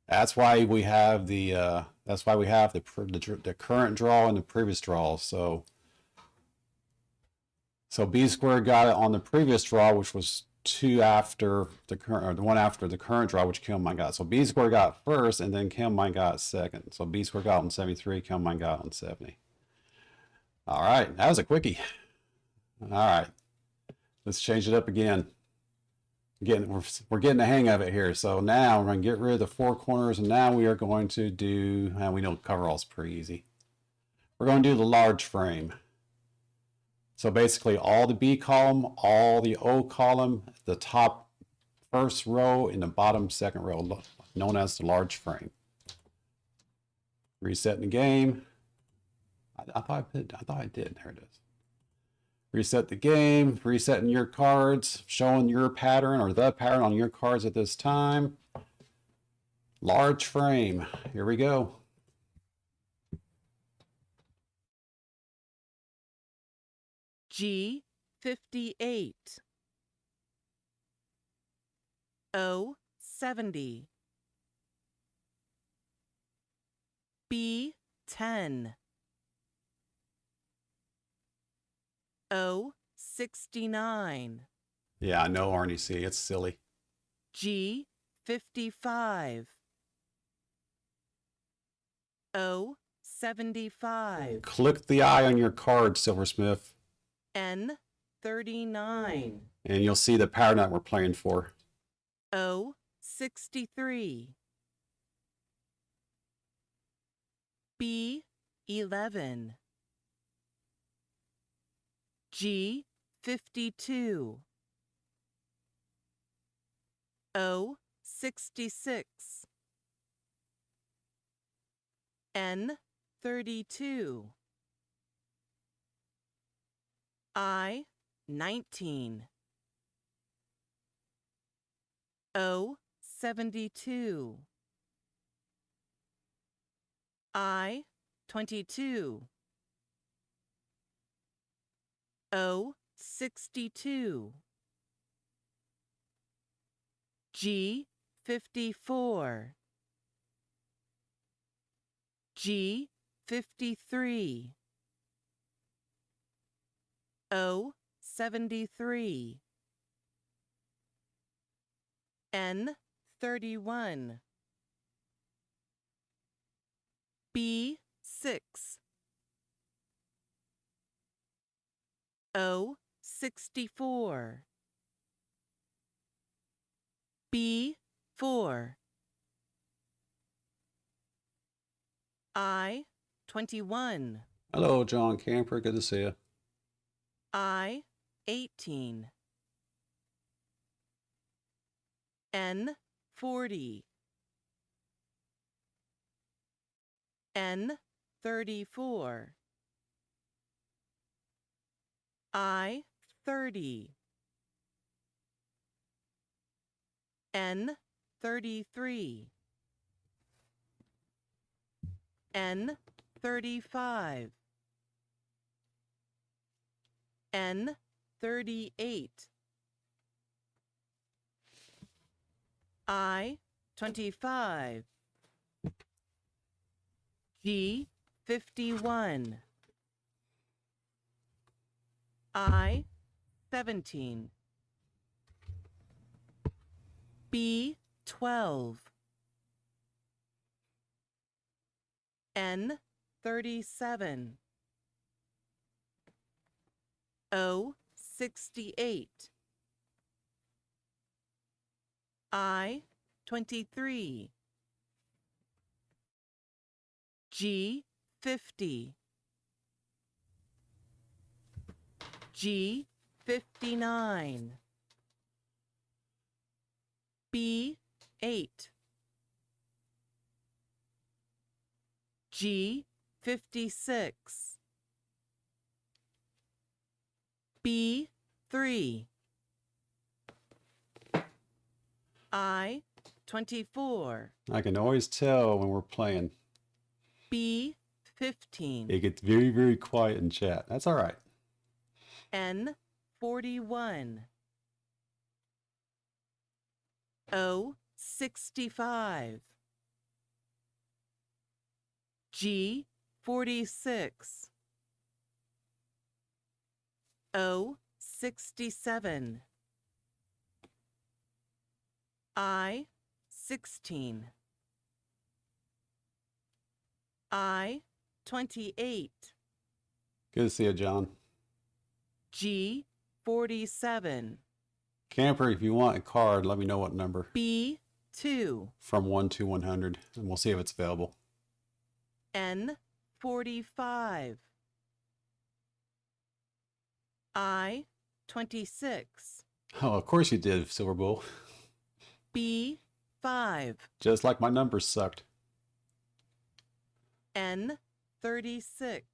that's why we have the current draw and the previous draw. So B Square got it on the previous draw, which was two after the current, or the one after the current draw, which Kill Mine got. So B Square got first, and then Kill Mine got second. So B Square got on 73, Kill Mine got on 70. All right, that was a quickie. All right, let's change it up again. We're getting the hang of it here. So now we're going to get rid of the four corners, and now we are going to do, we know coverall's pretty easy. We're going to do the large frame. So basically all the B column, all the O column, the top first row and the bottom second row, known as the large frame. Resetting the game. I thought I did. There it is. Reset the game, resetting your cards, showing your pattern or the pattern on your cards at this time. Large frame. Here we go. G58. O70. B10. O69. Yeah, I know, Arnie C. It's silly. G55. O75. Click the eye on your card, Silversmith. N39. And you'll see the pattern that we're playing for. O63. B11. G52. O66. N32. I19. O72. I22. O62. G54. G53. O73. N31. B6. O64. B4. I21. Hello, John Camper. Good to see you. I18. N40. N34. I30. N33. N35. N38. I25. G51. I17. B12. N 37, O 68, I 23, G 50, G 59, B 8, G 56, B 3, I 24, I can always tell when we're playing. B 15, It gets very, very quiet in chat. That's all right. N 41, O 65, G 46, O 67, I 16, I 28, Good to see you, John. G 47, Camper, if you want a card, let me know what number. B 2, From 1 to 100, and we'll see if it's available. N 45, I 26, Oh, of course you did, Silver Bull. B 5, Just like my numbers sucked. N 36,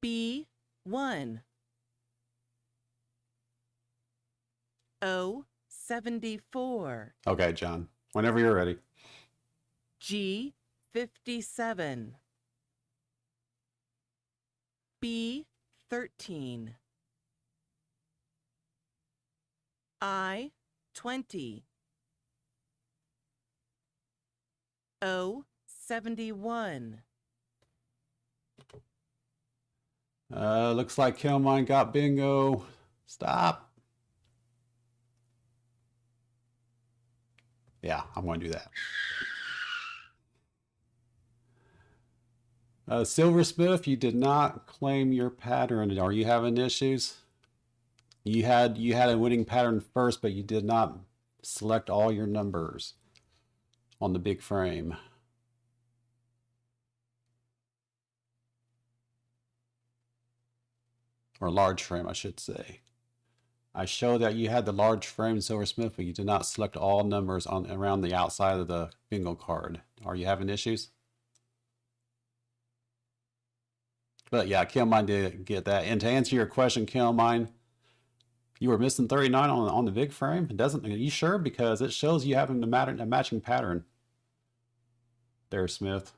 B 1, O 74, Okay, John. Whenever you're ready. G 57, B 13, I 20, O 71, Looks like Killmine got bingo. Stop. Yeah, I'm going to do that. Silversmith, you did not claim your pattern. Are you having issues? You had a winning pattern first, but you did not select all your numbers on the big frame. Or large frame, I should say. I show that you had the large frame, Silversmith, but you did not select all numbers on around the outside of the bingo card. Are you having issues? But yeah, Killmine did get that. And to answer your question, Killmine, you were missing 39 on the big frame. It doesn't. Are you sure? Because it shows you having a matching pattern. There, Smith.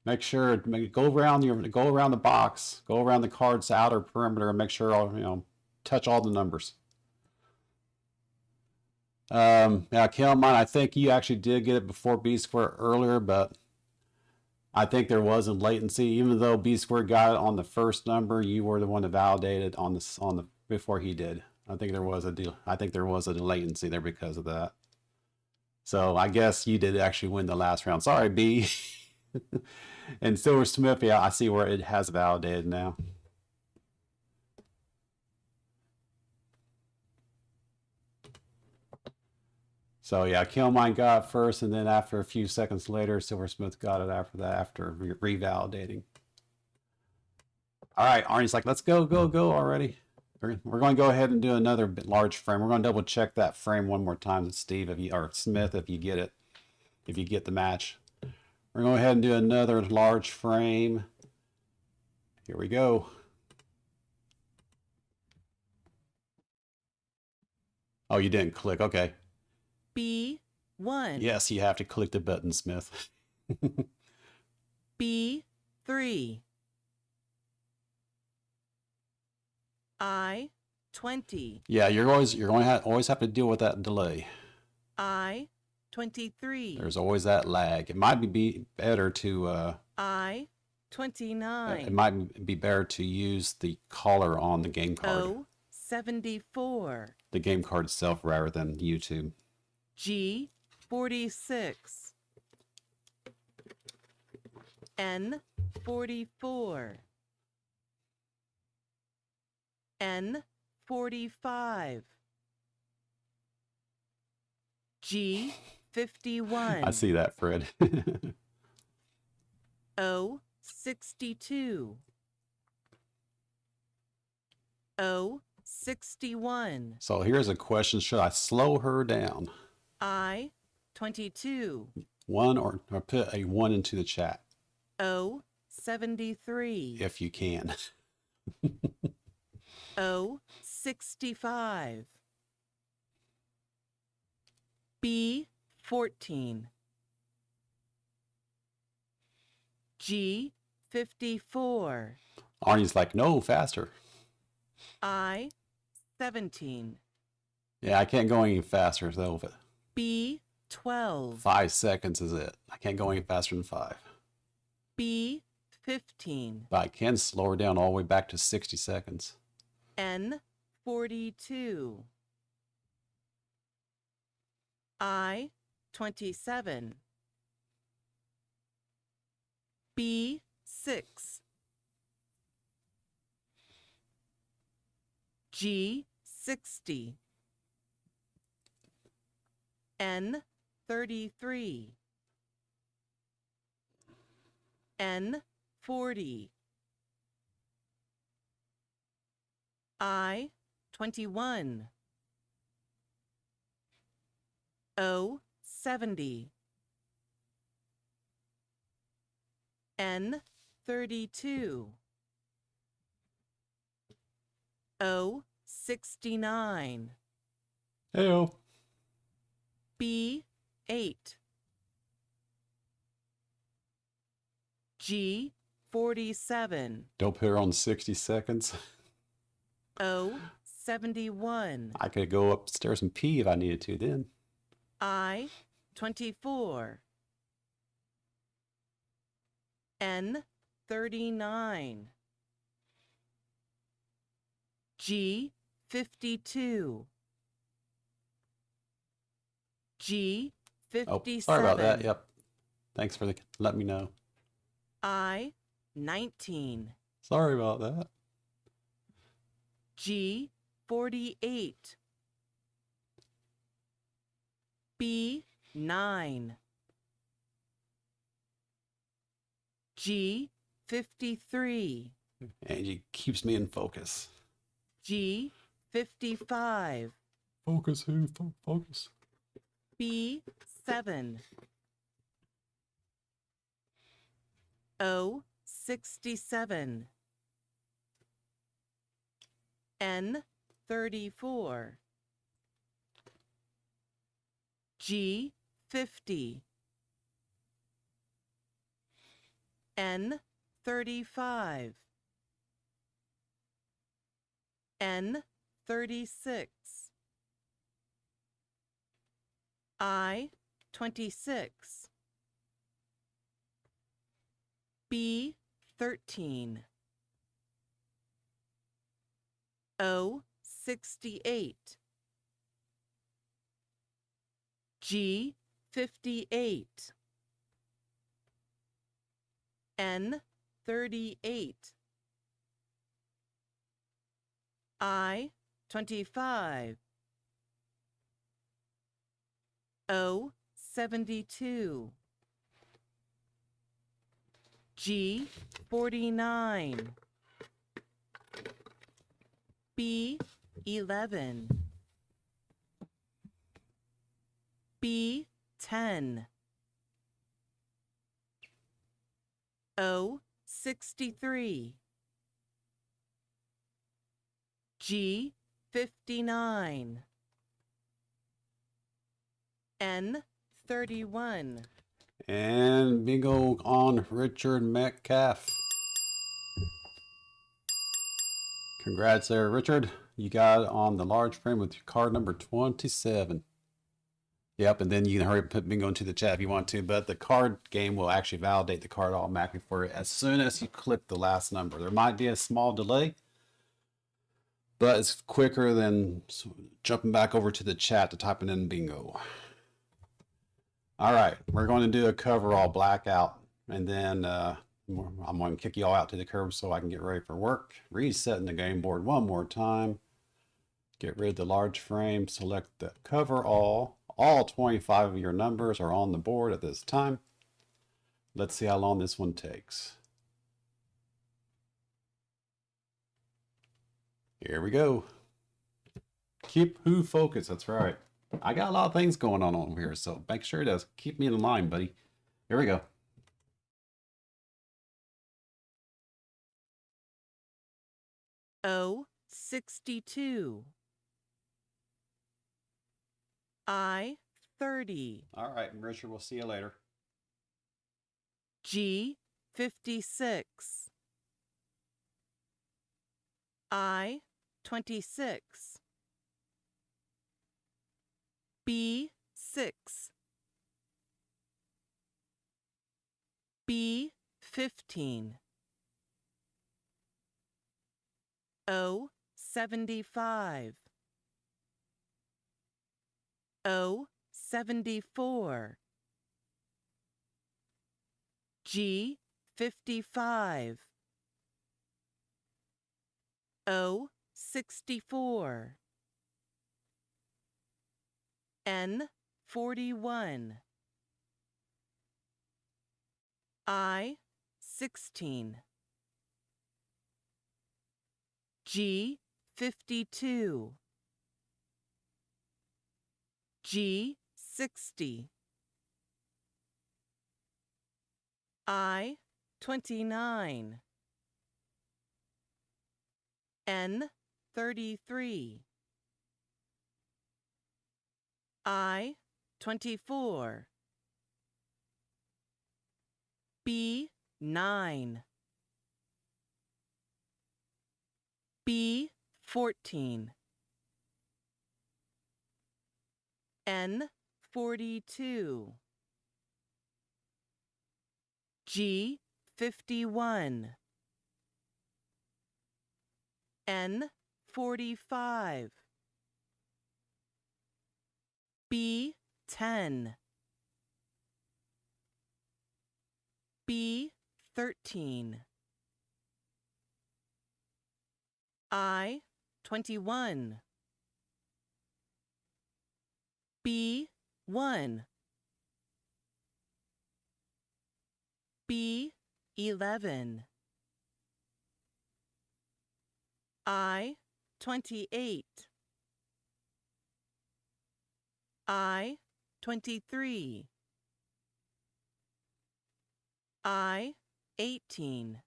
Make sure go around the box, go around the card's outer perimeter, and make sure touch all the numbers. Yeah, Killmine, I think you actually did get it before B Square earlier, but I think there was a latency. Even though B Square got it on the first number, you were the one that validated on the before he did. I think there was a latency there because of that. So I guess you did actually win the last round. Sorry, B. And Silversmith, yeah, I see where it has validated now. So yeah, Killmine got it first, and then after a few seconds later, Silversmith got it after that, after revalidating. All right, Arnie's like, let's go already. We're going to go ahead and do another large frame. We're going to double check that frame one more time, Steve, or Smith, if you get it, if you get the match. We're going to go ahead and do another large frame. Here we go. Oh, you didn't click. Okay. B1. Yes, you have to click the button, Smith. B3. I20. Yeah, you're going to always have to deal with that delay. I23. There's always that lag. It might be better to I29. it might be better to use the color on the game card. O74. The game card itself rather than YouTube. G 46, N 44, N 45, G 51. I see that, Fred. O 62, O 61, So here's a question. Should I slow her down? I 22, One or put a 1 into the chat O 73, if you can. O 65, B 14, G 54, Arnie's like, no, faster. I 17, Yeah, I can't go any faster though. B 12, 5 seconds is it. I can't go any faster than 5. B 15, But I can slow her down all the way back to 60 seconds. N 42, I 27, B 6, G 60, N 33, N 40, I 21, O 70, N 32, O 69, Heyo. B 8, G 47, Don't put her on 60 seconds. O 71, I could go upstairs and pee if I needed to then. I 24, N 39, G 52, G Oh, 57, sorry about that. Yep. Thanks for letting me know. I 19, Sorry about that. G 48, B 9, G 53, Angie keeps me in focus. G 55, Focus who? Focus. B 7, O 67, N 34, G 50, N 35, N 36, I 26, B 13, O 68, G 58, N 38, I 25, O 72, G 49, B 11, B 10, O 63, G 59, N 31, And bingo on Richard Metcalf. Congrats there, Richard. You got it on the large frame with your card number 27. Yep, and then you can hurry up and put bingo into the chat if you want to, but the card game will actually validate the card automatically for you as soon as you click the last number. There might be a small delay, but it's quicker than jumping back over to the chat to typing in bingo. All right, we're going to do a coverall blackout, and then I'm going to kick you all out to the curb so I can get ready for work. Resetting the game board one more time. Get rid of the large frame. Select the coverall. All 25 of your numbers are on the board at this time. Let's see how long this one takes. Here we go. Keep who focused. That's right. I got a lot of things going on over here, so make sure to keep me in line, buddy. Here we go. O62. I30. All right, Richard, we'll see you later. G56. I26. B6. B15. O75. O74. G55. O64. N41. I16. G52. G60. I29. N33. I24. B9. B14. N42. G51. N45. B10. B13. I21. B1. B11. I28. I23. I18.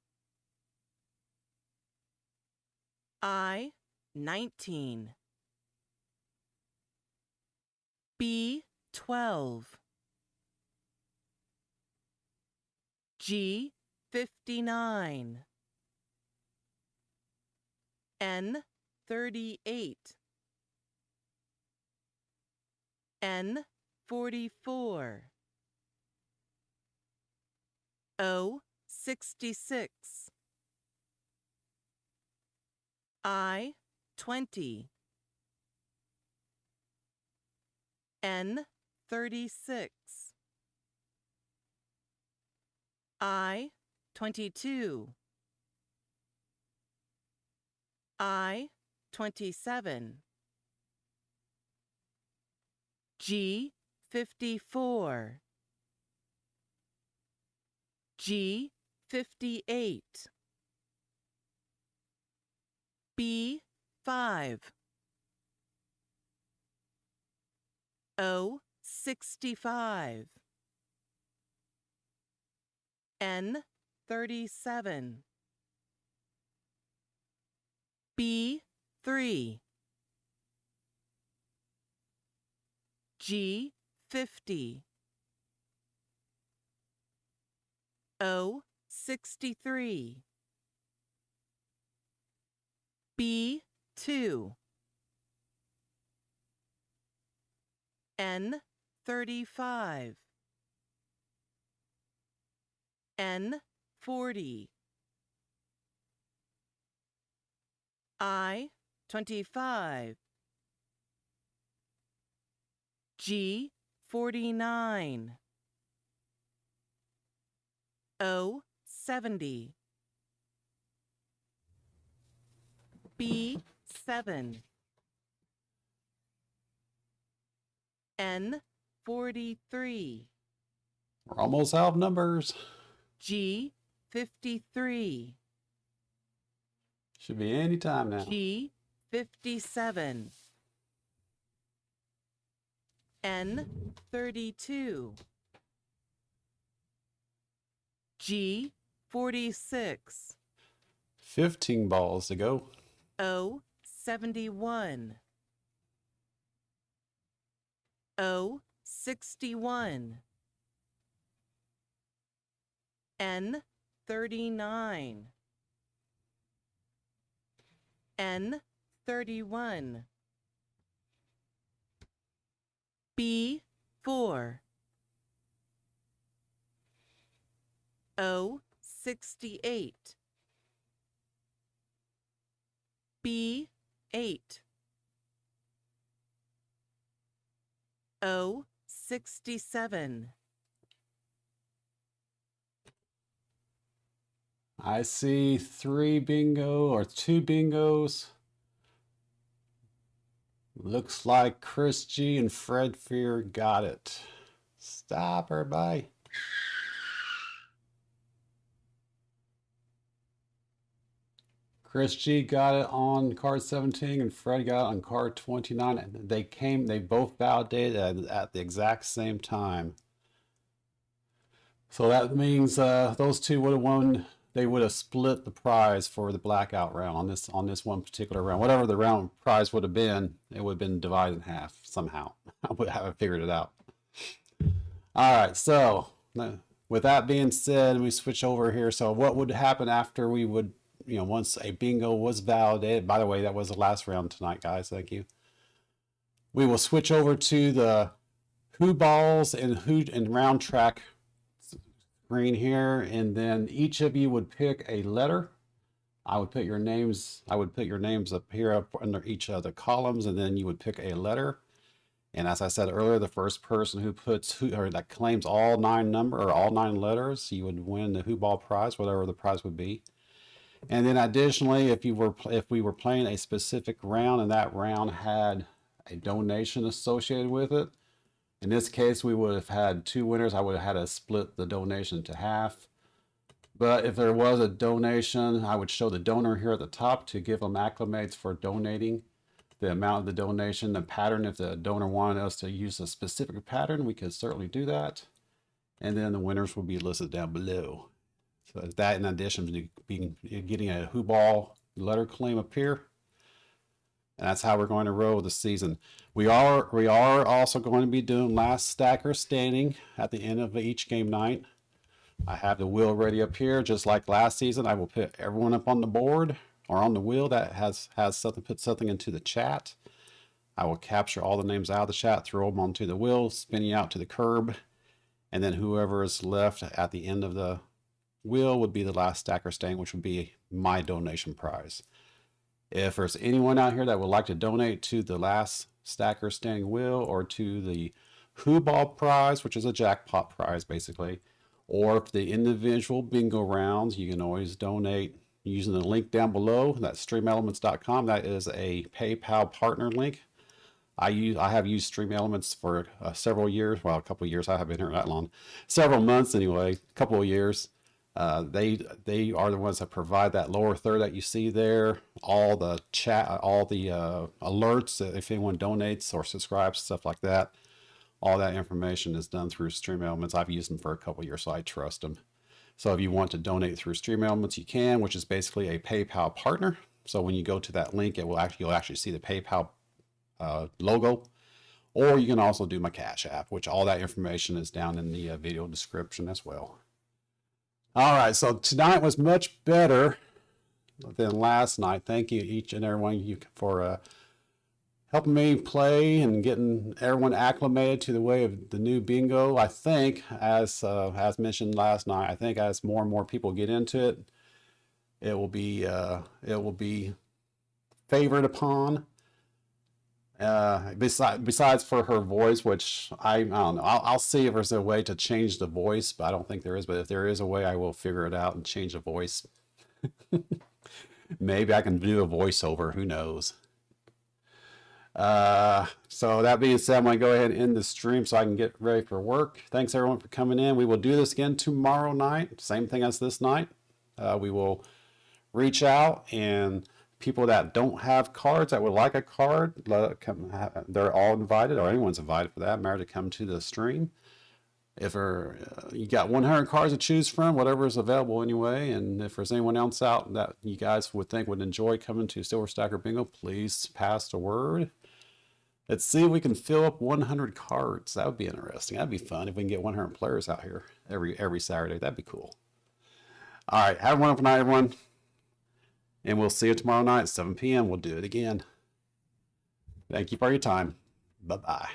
I19. B12. G59. N38. N44. O66. I20. N36. I22. I27. G54. G58. B5. O65. N37. B3. G50. O63. B2. N35. N40. I25. G49. O 70. B 7. N 43. We're almost out of numbers. G 53. Should be any time now. G 57. N 32. G 46. 15 balls to go. O 71. O 61. N 39. N 31. B 4. O 68. B 8. O 67. I see 3 bingo or 2 bingos. Looks like Chris G and Fred Fear got it. Stop, everybody. Chris G got it on card 17 and Fred got it on card 29. And they both validated at the exact same time. So that means those two would have won. They would have split the prize for the blackout round on this one particular round. Whatever the round prize would have been, it would have been divided in half somehow. I would have figured it out. All right, so with that being said, we switch over here. So what would happen after we would, once a bingo was validated? By the way, that was the last round tonight, guys. Thank you. We will switch over to the who balls and round track screen here, and then each of you would pick a letter. I would put your names up here up under each of the columns, and then you would pick a letter. And as I said earlier, the first person who that claims all 9 letters, you would win the who ball prize, whatever the prize would be. And then additionally, if we were playing a specific round and that round had a donation associated with it, in this case, we would have had 2 winners. I would have had to split the donation to half. But if there was a donation, I would show the donor here at the top to give them acclimates for donating, the amount of the donation, the pattern. If the donor wanted us to use a specific pattern, we could certainly do that. And then the winners will be listed down below. So that, in addition to getting a who ball letter claim up here. And that's how we're going to roll the season. We are also going to be doing last stacker standing at the end of each game night. I have the wheel ready up here, just like last season. I will put everyone up on the board or on the wheel that has something, put something into the chat. I will capture all the names out of the chat, throw them onto the wheel, spin you out to the curb, and then whoever is left at the end of the wheel would be the last stacker standing, which would be my donation prize. If there's anyone out here that would like to donate to the last stacker standing wheel or to the who ball prize, which is a jackpot prize basically, or if the individual bingo rounds, you can always donate using the link down below. That's streamelements.com. That is a PayPal partner link. I have used Stream Elements for several years. Well, a couple of years. I haven't been here that long. Several months anyway. A couple of years. They are the ones that provide that lower third that you see there, all the chat, all the alerts if anyone donates or subscribes, stuff like that. All that information is done through Stream Elements. I've used them for a couple of years, so I trust them. So if you want to donate through Stream Elements, you can, which is basically a PayPal partner. So when you go to that link, you'll actually see the PayPal logo, or you can also do my Cash App, which all that information is down in the video description as well. All right, so tonight was much better than last night. Thank you, each and every one of you, for helping me play and getting everyone acclimated to the way of the new bingo. I think, as mentioned last night, I think as more and more people get into it, it will be favored upon. Besides for her voice, which I don't know. I'll see if there's a way to change the voice, but I don't think there is. But if there is a way, I will figure it out and change the voice. Maybe I can do a voiceover. Who knows? So that being said, I'm going to go ahead and end the stream so I can get ready for work. Thanks everyone for coming in. We will do this again tomorrow night. Same thing as this night. We will reach out, and people that don't have cards that would like a card, they're all invited, or anyone's invited for that matter, to come to the stream. If you got 100 cards to choose from, whatever is available anyway, and if there's anyone else out that you guys would think would enjoy coming to Silver Stacker Bingo, please pass the word. Let's see if we can fill up 100 cards. That would be interesting. That'd be fun if we can get 100 players out here every Saturday. That'd be cool. All right, have a wonderful night, everyone. And we'll see you tomorrow night at 7 p.m. We'll do it again. Thank you for your time. Bye-bye.